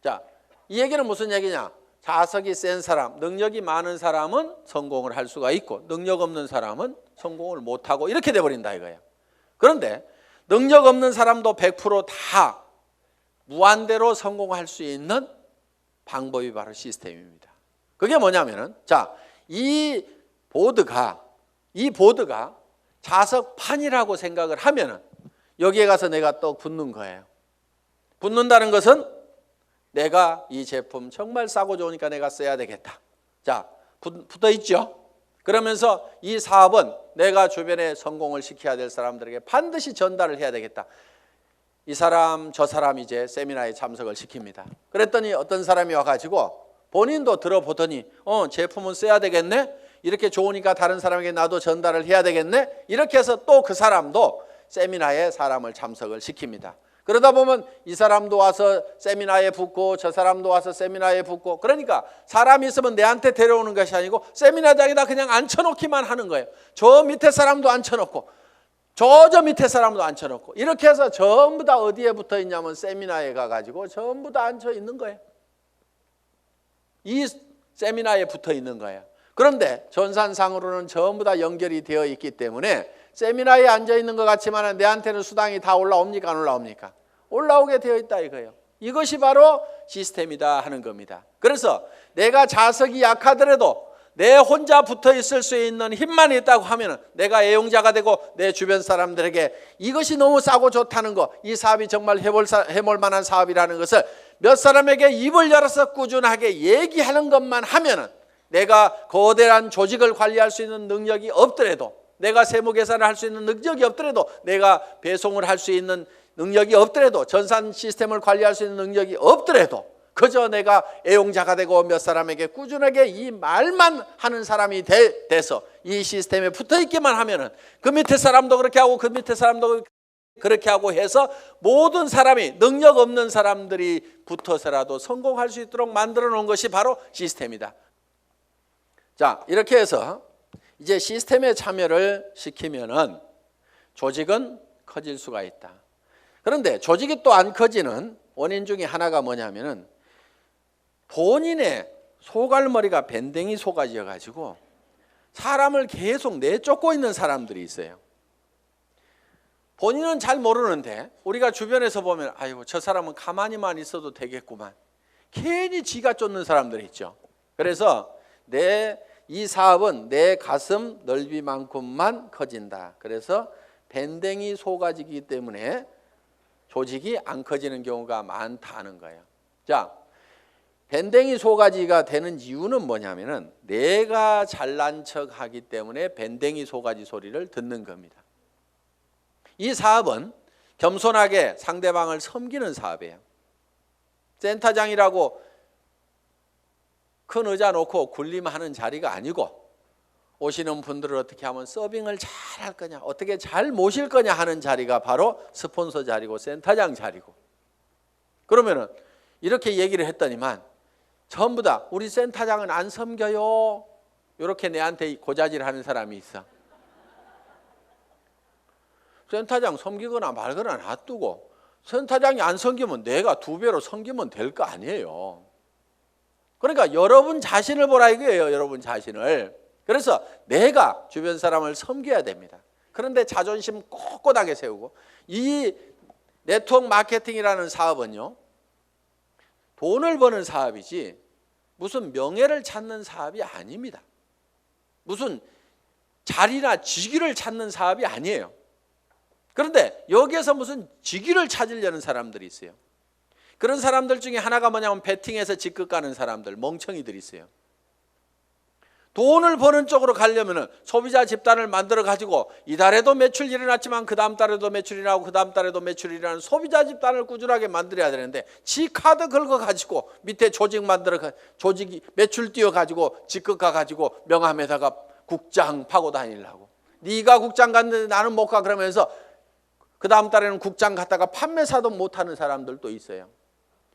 자, 이 얘기는 무슨 얘기냐? 자석이 센 사람, 능력이 많은 사람은 성공을 할 수가 있고 능력 없는 사람은 성공을 못하고 이렇게 돼버린다 이거예요. 그런데 능력 없는 사람도 100% 무한대로 성공할 수 있는 방법이 바로 시스템입니다. 그게 뭐냐면은, 자, 이 보드가 자석판이라고 생각을 하면은 여기에 가서 내가 또 붙는 거예요. 붙는다는 것은 내가 이 제품 정말 싸고 좋으니까 내가 써야 되겠다. 자, 붙어 있죠? 그러면서 이 사업은 내가 주변에 성공을 시켜야 될 사람들에게 반드시 전달을 해야 되겠다. 이 사람 저 사람 이제 세미나에 참석을 시킵니다. 그랬더니 어떤 사람이 와가지고 본인도 들어보더니 제품은 써야 되겠네, 이렇게 좋으니까 다른 사람에게 나도 전달을 해야 되겠네, 이렇게 해서 또 그 사람도 세미나에 사람을 참석을 시킵니다. 그러다 보면 이 사람도 와서 세미나에 붙고 저 사람도 와서 세미나에 붙고, 그러니까 사람이 있으면 내한테 데려오는 것이 아니고 세미나장에다 그냥 앉혀놓기만 하는 거예요. 저 밑에 사람도 앉혀놓고 저 밑에 사람도 앉혀놓고, 이렇게 해서 전부 다 어디에 붙어 있냐면 세미나에 가가지고 전부 다 앉혀 있는 거예요. 이 세미나에 붙어 있는 거예요. 그런데 전산상으로는 전부 다 연결이 되어 있기 때문에 세미나에 앉아 있는 것 같지만 내한테는 수당이 다 올라옵니까? 안 올라옵니까? 올라오게 되어 있다 이거예요. 이것이 바로 시스템이다 하는 겁니다. 그래서 내가 자석이 약하더라도 내 혼자 붙어 있을 수 있는 힘만 있다고 하면 내가 애용자가 되고 내 주변 사람들에게 이것이 너무 싸고 좋다는 거, 이 사업이 정말 해볼 만한 사업이라는 것을 몇 사람에게 입을 열어서 꾸준하게 얘기하는 것만 하면은, 내가 거대한 조직을 관리할 수 있는 능력이 없더라도, 내가 세무 계산을 할 수 있는 능력이 없더라도, 내가 배송을 할 수 있는 능력이 없더라도, 전산 시스템을 관리할 수 있는 능력이 없더라도, 그저 내가 애용자가 되고 몇 사람에게 꾸준하게 이 말만 하는 사람이 돼서 이 시스템에 붙어 있기만 하면은 그 밑에 사람도 그렇게 하고 그 밑에 사람도 그렇게 하고 해서 모든 사람이, 능력 없는 사람들이 붙어서라도 성공할 수 있도록 만들어 놓은 것이 바로 시스템이다. 자, 이렇게 해서 이제 시스템에 참여를 시키면은 조직은 커질 수가 있다. 그런데 조직이 또 안 커지는 원인 중에 하나가 뭐냐면은 본인의 소갈머리가 밴댕이 속아져 가지고 사람을 계속 내쫓고 있는 사람들이 있어요. 본인은 잘 모르는데 우리가 주변에서 보면 아이고 저 사람은 가만히만 있어도 되겠구만. 괜히 지가 쫓는 사람들이 있죠. 그래서 이 사업은 내 가슴 넓이만큼만 커진다. 그래서 밴댕이 소가지이기 때문에 조직이 안 커지는 경우가 많다는 거예요. 자, 밴댕이 소가지가 되는 이유는 뭐냐면은 내가 잘난 척 하기 때문에 밴댕이 소가지 소리를 듣는 겁니다. 이 사업은 겸손하게 상대방을 섬기는 사업이에요. 센터장이라고 큰 의자 놓고 군림하는 자리가 아니고 오시는 분들을 어떻게 하면 서빙을 잘 할 거냐, 어떻게 잘 모실 거냐 하는 자리가 바로 스폰서 자리고 센터장 자리고. 그러면은 이렇게 얘기를 했더니만 전부 다 우리 센터장은 안 섬겨요. 이렇게 내한테 고자질하는 사람이 있어. 센터장 섬기거나 말거나 놔두고 센터장이 안 섬기면 내가 2배로 섬기면 될 거 아니에요. 그러니까 여러분 자신을 보라 이거예요. 여러분 자신을. 그래서 내가 주변 사람을 섬겨야 됩니다. 그런데 자존심 꼿꼿하게 세우고, 이 네트워크 마케팅이라는 사업은요, 돈을 버는 사업이지 무슨 명예를 찾는 사업이 아닙니다. 무슨 자리나 직위를 찾는 사업이 아니에요. 그런데 여기에서 무슨 직위를 찾으려는 사람들이 있어요. 그런 사람들 중에 하나가 뭐냐면 베팅해서 직급 가는 사람들, 멍청이들이 있어요. 돈을 버는 쪽으로 가려면 소비자 집단을 만들어 가지고 이달에도 매출이 일어났지만 그 다음 달에도 매출이 나고 그 다음 달에도 매출이 일어나는 소비자 집단을 꾸준하게 만들어야 되는데, 지 카드 긁어 가지고 밑에 조직 만들어 조직이 매출 띄워 가지고 직급 가 가지고 명함에다가 국장 파고 다니려고. 네가 국장 갔는데 나는 못 가 그러면서 그 다음 달에는 국장 갔다가 판매사도 못하는 사람들도 있어요.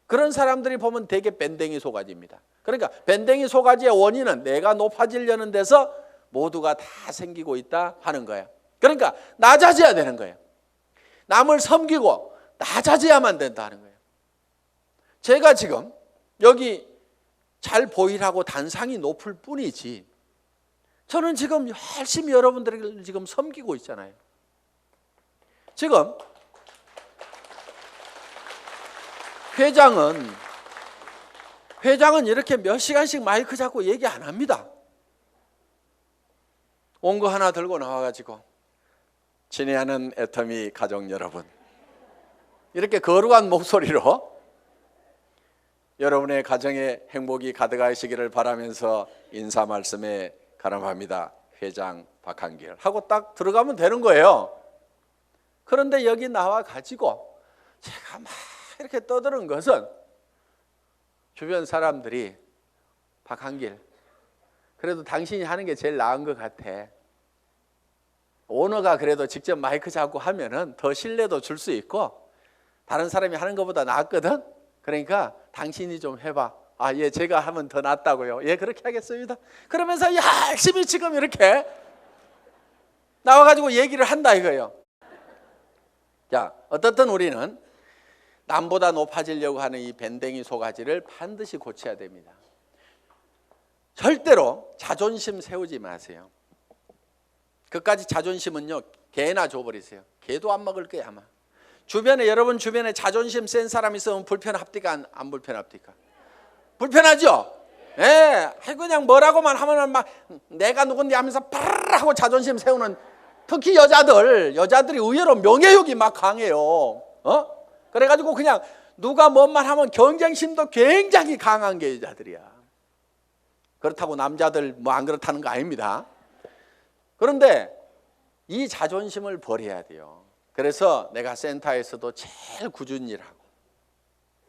그런 사람들이 보면 되게 밴댕이 소가지입니다. 그러니까 밴댕이 소가지의 원인은 내가 높아지려는 데서 모두가 다 생기고 있다 하는 거예요. 그러니까 낮아져야 되는 거예요. 남을 섬기고 낮아져야만 된다 하는 거예요. 제가 지금 여기 잘 보이라고 단상이 높을 뿐이지 저는 지금 열심히 여러분들을 지금 섬기고 있잖아요. 지금 회장은 이렇게 몇 시간씩 마이크 잡고 얘기 안 합니다. 온 거 하나 들고 나와가지고 친애하는 애터미 가족 여러분, 이렇게 거룩한 목소리로 여러분의 가정에 행복이 가득하시기를 바라면서 인사 말씀에 가름합니다. 회장 박한길 하고 딱 들어가면 되는 거예요. 그런데 여기 나와 가지고 제가 막 이렇게 떠드는 것은 주변 사람들이 박한길, 그래도 당신이 하는 게 제일 나은 것 같아. 오너가 그래도 직접 마이크 잡고 하면은 더 신뢰도 줄 수 있고 다른 사람이 하는 것보다 낫거든. 그러니까 당신이 좀 해봐. 아, 예, 제가 하면 더 낫다고요. 예, 그렇게 하겠습니다. 그러면서 열심히 지금 이렇게 나와가지고 얘기를 한다 이거예요. 자, 어떻든 우리는 남보다 높아지려고 하는 이 밴댕이 소가지를 반드시 고쳐야 됩니다. 절대로 자존심 세우지 마세요. 그까지 자존심은요, 개나 줘버리세요. 개도 안 먹을 거야 아마. 여러분 주변에 자존심 센 사람 있으면 불편합니까? 안 불편합니까? 불편하죠? 예, 그냥 뭐라고만 하면은 막 내가 누군데 하면서 파르르 하고 자존심 세우는, 특히 여자들이 의외로 명예욕이 막 강해요. 그래가지고 그냥 누가 뭔 말 하면 경쟁심도 굉장히 강한 게 여자들이야. 그렇다고 남자들 뭐 안 그렇다는 거 아닙니다. 그런데 이 자존심을 버려야 돼요. 그래서 내가 센터에서도 제일 꾸준히 일하고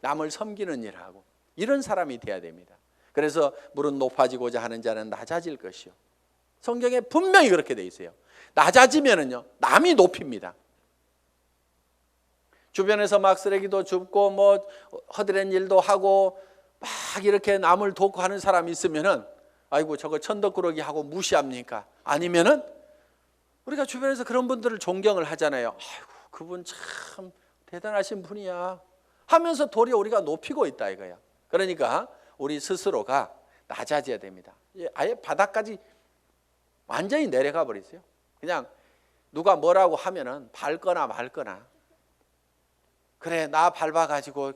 남을 섬기는 일하고 이런 사람이 돼야 됩니다. 그래서 물은 높아지고자 하는 자는 낮아질 것이요. 성경에 분명히 그렇게 돼 있어요. 낮아지면은요, 남이 높입니다. 주변에서 막 쓰레기도 줍고 뭐 허드렛 일도 하고 막 이렇게 남을 돕고 하는 사람이 있으면은 아이고 저거 천덕꾸러기 하고 무시합니까? 아니면은 우리가 주변에서 그런 분들을 존경을 하잖아요. 아이고 그분 참 대단하신 분이야 하면서 도리어 우리가 높이고 있다 이거야. 그러니까 우리 스스로가 낮아져야 됩니다. 아예 바닥까지 완전히 내려가 버리세요. 그냥 누가 뭐라고 하면은 밟거나 말거나, 그래 나 밟아가지고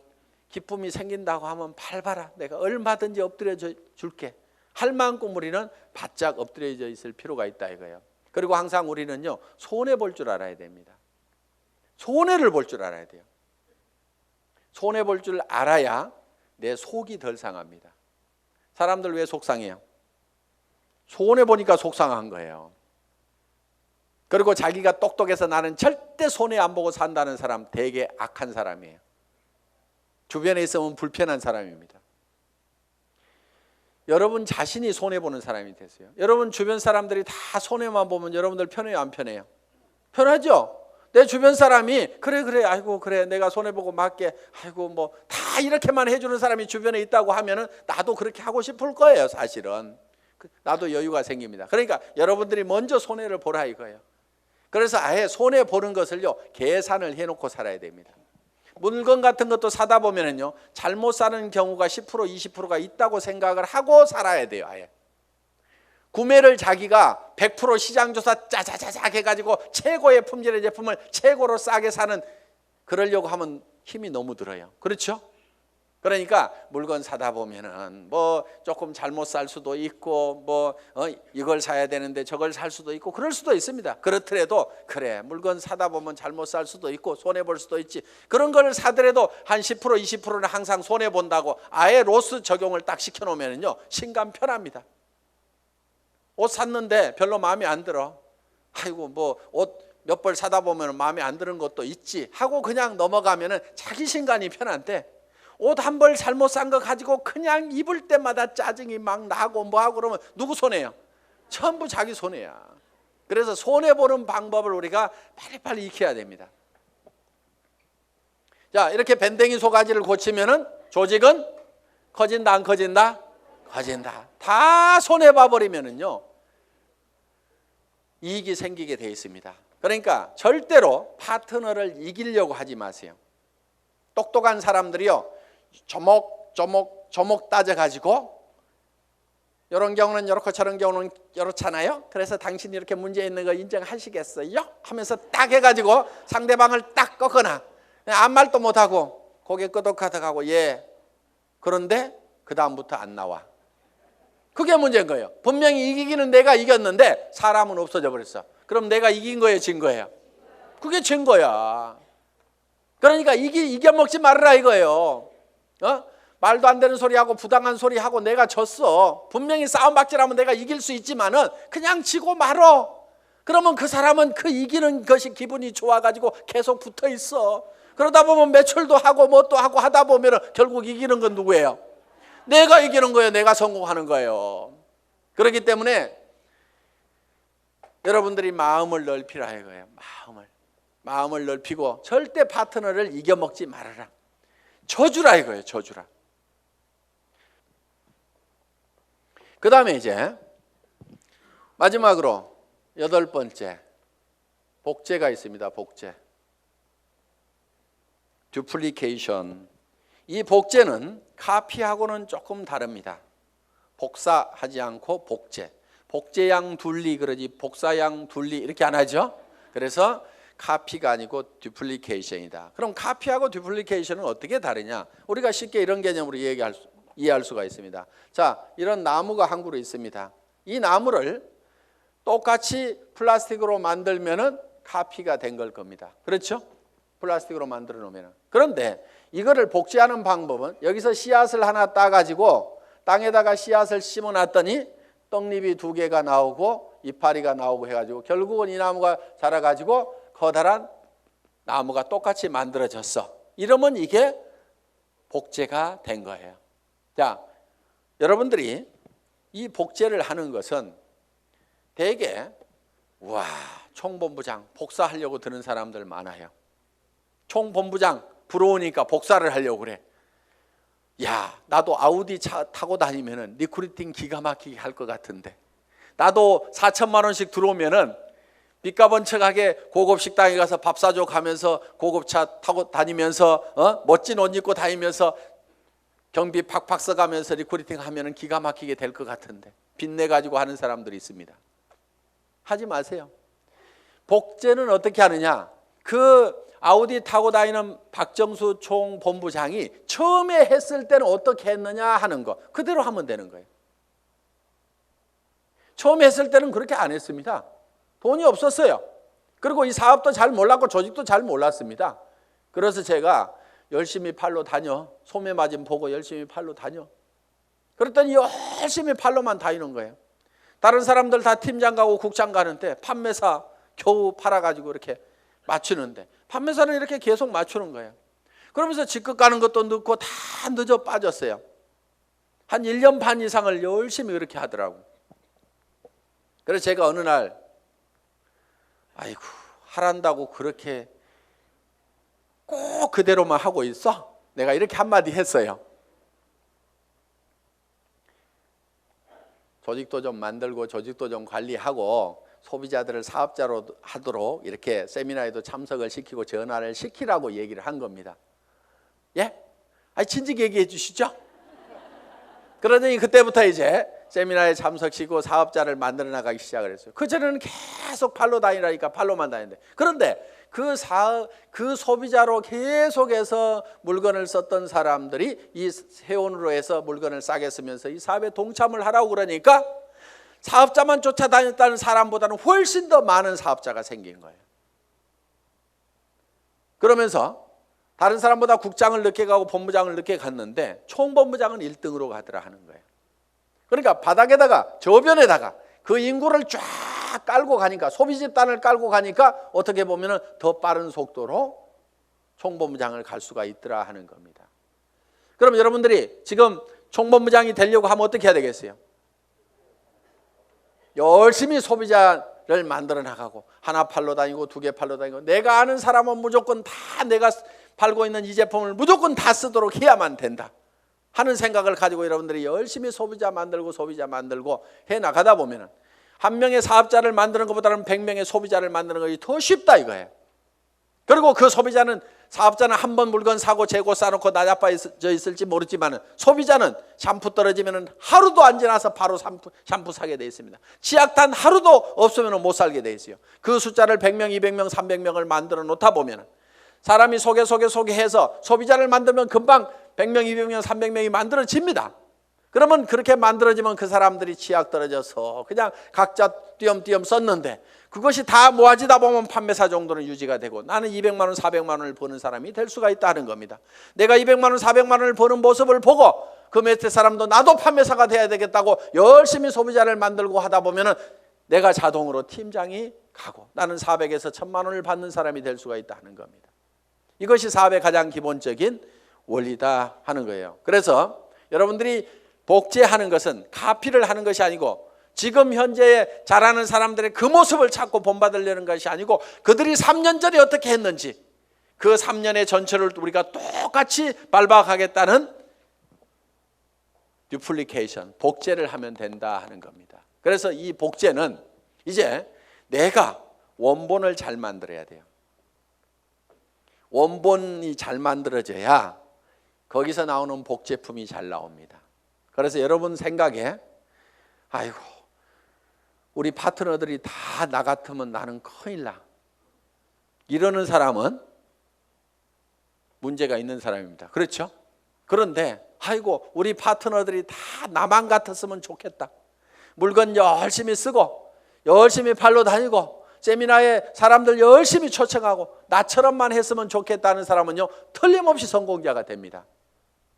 기쁨이 생긴다고 하면 밟아라, 내가 얼마든지 엎드려 줄게 할 만큼 우리는 바짝 엎드려져 있을 필요가 있다 이거예요. 그리고 항상 우리는요, 손해 볼 줄 알아야 됩니다. 손해를 볼 줄 알아야 돼요. 손해 볼 줄 알아야 내 속이 덜 상합니다. 사람들 왜 속상해요? 손해 보니까 속상한 거예요. 그리고 자기가 똑똑해서 나는 절대 손해 안 보고 산다는 사람 되게 악한 사람이에요. 주변에 있으면 불편한 사람입니다. 여러분 자신이 손해보는 사람이 되세요. 여러분 주변 사람들이 다 손해만 보면 여러분들 편해요, 안 편해요? 편하죠? 내 주변 사람이 그래 아이고 그래 내가 손해보고 말게, 아이고 뭐 다 이렇게만 해주는 사람이 주변에 있다고 하면은 나도 그렇게 하고 싶을 거예요. 사실은 나도 여유가 생깁니다. 그러니까 여러분들이 먼저 손해를 보라 이거예요. 그래서 아예 손해 보는 것을요, 계산을 해놓고 살아야 됩니다. 물건 같은 것도 사다 보면은요, 잘못 사는 경우가 10% 20%가 있다고 생각을 하고 살아야 돼요. 아예 구매를 자기가 100% 시장조사 짜자자작 해가지고 최고의 품질의 제품을 최고로 싸게 사는, 그러려고 하면 힘이 너무 들어요. 그렇죠? 그러니까 물건 사다 보면은 뭐 조금 잘못 살 수도 있고 뭐 이걸 사야 되는데 저걸 살 수도 있고 그럴 수도 있습니다. 그렇더라도 그래 물건 사다 보면 잘못 살 수도 있고 손해 볼 수도 있지, 그런 걸 사더라도 한 10% 20%는 항상 손해 본다고 아예 로스 적용을 딱 시켜 놓으면은요, 신감 편합니다. 옷 샀는데 별로 마음에 안 들어, 아이고 뭐 옷 몇 벌 사다 보면 마음에 안 드는 것도 있지 하고 그냥 넘어가면은 자기 신간이 편한데, 옷 한 벌 잘못 산 거 가지고 그냥 입을 때마다 짜증이 막 나고 뭐하고 그러면 누구 손해요? 전부 자기 손해야. 그래서 손해보는 방법을 우리가 빨리빨리 익혀야 됩니다. 자, 이렇게 밴댕이 소가지를 고치면은 조직은 커진다 안 커진다? 커진다. 다 손해봐 버리면은요, 이익이 생기게 돼 있습니다. 그러니까 절대로 파트너를 이기려고 하지 마세요. 똑똑한 사람들이요, 조목 따져가지고 이런 경우는 이렇고 저런 경우는 이렇잖아요. 그래서 당신이 이렇게 문제 있는 거 인정하시겠어요? 하면서 딱 해가지고 상대방을 딱 꺾거나 아무 말도 못하고 고개 끄덕하다가고 예, 그런데 그 다음부터 안 나와. 그게 문제인 거예요. 분명히 이기기는 내가 이겼는데 사람은 없어져 버렸어. 그럼 내가 이긴 거예요, 진 거예요? 그게 진 거야. 그러니까 이겨먹지 말아라 이거예요. 말도 안 되는 소리하고 부당한 소리하고 내가 졌어. 분명히 싸움박질하면 내가 이길 수 있지만은 그냥 지고 말어. 그러면 그 사람은 그 이기는 것이 기분이 좋아가지고 계속 붙어 있어. 그러다 보면 매출도 하고 뭣도 하고 하다 보면 결국 이기는 건 누구예요? 내가 이기는 거예요. 내가 성공하는 거예요. 그렇기 때문에 여러분들이 마음을 넓히라 이거예요. 마음을 넓히고 절대 파트너를 이겨먹지 말아라. 져주라 이거예요. 져주라. 그 다음에 이제 마지막으로 8번째, 복제가 있습니다. 복제. 듀플리케이션. 이 복제는 카피하고는 조금 다릅니다. 복사하지 않고 복제. 복제양 둘리 그러지 복사양 둘리 이렇게 안 하죠. 그래서 카피가 아니고 듀플리케이션이다. 그럼 카피하고 듀플리케이션은 어떻게 다르냐? 우리가 쉽게 이런 개념으로 이해할 수가 있습니다. 자, 이런 나무가 한 그루 있습니다. 이 나무를 똑같이 플라스틱으로 만들면은 카피가 된 걸 겁니다. 그렇죠? 플라스틱으로 만들어 놓으면. 그런데 이거를 복제하는 방법은 여기서 씨앗을 하나 따가지고 땅에다가 씨앗을 심어 놨더니 떡잎이 2개가 나오고 이파리가 나오고 해가지고 결국은 이 나무가 자라가지고 커다란 나무가 똑같이 만들어졌어. 이러면 이게 복제가 된 거예요. 자, 여러분들이 이 복제를 하는 것은 대개 와, 총본부장 복사하려고 드는 사람들 많아요. 총본부장 부러우니까 복사를 하려고 그래. 야, 나도 아우디 차 타고 다니면은 리크루팅 기가 막히게 할 것 같은데, 나도 4천만 원씩 들어오면은 빚값 번쩍하게 고급 식당에 가서 밥 사줘 가면서 고급차 타고 다니면서 멋진 옷 입고 다니면서 경비 팍팍 써가면서 리크루팅 하면은 기가 막히게 될 것 같은데 빚내 가지고 하는 사람들이 있습니다. 하지 마세요. 복제는 어떻게 하느냐? 그 아우디 타고 다니는 박정수 총본부장이 처음에 했을 때는 어떻게 했느냐 하는 거 그대로 하면 되는 거예요. 처음 했을 때는 그렇게 안 했습니다. 돈이 없었어요. 그리고 이 사업도 잘 몰랐고 조직도 잘 몰랐습니다. 그래서 제가 열심히 팔로 다녀. 소매 맞음 보고 열심히 팔로 다녀. 그랬더니 열심히 팔로만 다니는 거예요. 다른 사람들 다 팀장 가고 국장 가는데 판매사 겨우 팔아가지고 이렇게 맞추는데 판매사는 이렇게 계속 맞추는 거예요. 그러면서 직급 가는 것도 늦고 다 늦어 빠졌어요. 한 1년 반 이상을 열심히 그렇게 하더라고. 그래서 제가 어느 날 아이고 하란다고 그렇게 꼭 그대로만 하고 있어? 내가 이렇게 한마디 했어요. 조직도 좀 만들고 조직도 좀 관리하고 소비자들을 사업자로 하도록 이렇게 세미나에도 참석을 시키고 전화를 시키라고 얘기를 한 겁니다. 예? 아니 진즉 얘기해 주시죠. 그러더니 그때부터 이제 세미나에 참석시키고 사업자를 만들어 나가기 시작을 했어요. 그전에는 계속 팔로 다니라니까 팔로만 다니는데 그런데 그 소비자로 계속해서 물건을 썼던 사람들이 이 세원으로 해서 물건을 싸게 쓰면서 이 사업에 동참을 하라고 그러니까 사업자만 쫓아다녔다는 사람보다는 훨씬 더 많은 사업자가 생긴 거예요. 그러면서 다른 사람보다 국장을 늦게 가고 본부장을 늦게 갔는데 총본부장은 1등으로 가더라 하는 거예요. 그러니까 바닥에다가 저변에다가 그 인구를 쫙 깔고 가니까 소비 집단을 깔고 가니까 어떻게 보면 더 빠른 속도로 총본부장을 갈 수가 있더라 하는 겁니다. 그럼 여러분들이 지금 총본부장이 되려고 하면 어떻게 해야 되겠어요? 열심히 소비자를 만들어 나가고 하나 팔러 다니고 두 개 팔러 다니고 내가 아는 사람은 무조건 다 내가 팔고 있는 이 제품을 무조건 다 쓰도록 해야만 된다 하는 생각을 가지고 여러분들이 열심히 소비자 만들고 해 나가다 보면은 한 명의 사업자를 만드는 것보다는 100명의 소비자를 만드는 것이 더 쉽다 이거예요. 그리고 그 소비자는 사업자는 한 번 물건 사고 재고 싸놓고 나자빠져 있을지 모르지만 소비자는 샴푸 떨어지면 하루도 안 지나서 바로 샴푸 사게 돼 있습니다. 치약탄 하루도 없으면 못 살게 돼 있어요. 그 숫자를 100명, 200명, 300명을 만들어 놓다 보면 사람이 소개해서 소비자를 만들면 금방 100명, 200명, 300명이 만들어집니다. 그러면 그렇게 만들어지면 그 사람들이 치약 떨어져서 그냥 각자 띄엄띄엄 썼는데 그것이 다 모아지다 보면 판매사 정도는 유지가 되고 나는 200만 원, 400만 원을 버는 사람이 될 수가 있다는 겁니다. 내가 200만 원, 400만 원을 버는 모습을 보고 그 밑에 사람도 나도 판매사가 돼야 되겠다고 열심히 소비자를 만들고 하다 보면 내가 자동으로 팀장이 가고 나는 400에서 1000만 원을 받는 사람이 될 수가 있다는 겁니다. 이것이 사업의 가장 기본적인 원리다 하는 거예요. 그래서 여러분들이 복제하는 것은 카피를 하는 것이 아니고 지금 현재 잘하는 사람들의 그 모습을 찾고 본받으려는 것이 아니고 그들이 3년 전에 어떻게 했는지 그 3년의 전체를 우리가 똑같이 밟아가겠다는 듀플리케이션, 복제를 하면 된다 하는 겁니다. 그래서 이 복제는 이제 내가 원본을 잘 만들어야 돼요. 원본이 잘 만들어져야 거기서 나오는 복제품이 잘 나옵니다. 그래서 여러분 생각에 아이고 우리 파트너들이 다 나 같으면 나는 큰일 나 이러는 사람은 문제가 있는 사람입니다. 그렇죠? 그런데 아이고 우리 파트너들이 다 나만 같았으면 좋겠다. 물건 열심히 쓰고 열심히 팔러 다니고 세미나에 사람들 열심히 초청하고 나처럼만 했으면 좋겠다는 사람은요 틀림없이 성공자가 됩니다.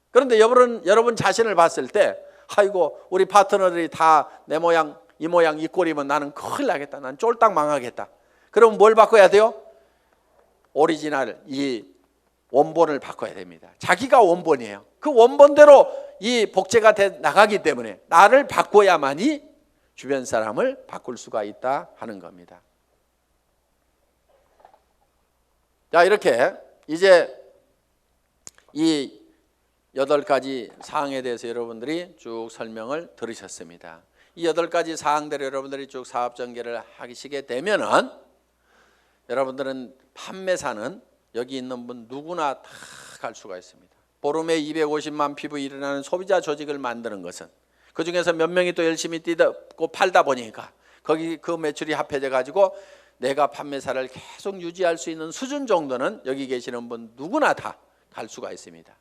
그런데 여러분 자신을 봤을 때 아이고 우리 파트너들이 다 내 모양 이 모양 이 꼴이면 나는 큰일 나겠다. 난 쫄딱 망하겠다. 그럼 뭘 바꿔야 돼요? 오리지널 이 원본을 바꿔야 됩니다. 자기가 원본이에요. 그 원본대로 이 복제가 돼 나가기 때문에 나를 바꿔야만이 주변 사람을 바꿀 수가 있다 하는 겁니다. 자 이렇게 이제 이 8가지 사항에 대해서 여러분들이 쭉 설명을 들으셨습니다. 이 8가지 사항대로 여러분들이 쭉 사업 전개를 하시게 되면은 여러분들은 판매사는 여기 있는 분 누구나 다 갈 수가 있습니다. 보름에 250만 피부 일어나는 소비자 조직을 만드는 것은 그중에서 몇 명이 또 열심히 뛰고 팔다 보니까 거기 그 매출이 합해져 가지고 내가 판매사를 계속 유지할 수 있는 수준 정도는 여기 계시는 분 누구나 다 갈 수가 있습니다.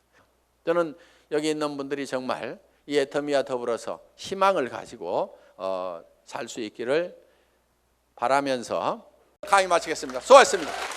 저는 여기 있는 분들이 정말 이 애터미와 더불어서 희망을 가지고 살 수 있기를 바라면서 강의 마치겠습니다. 수고하셨습니다.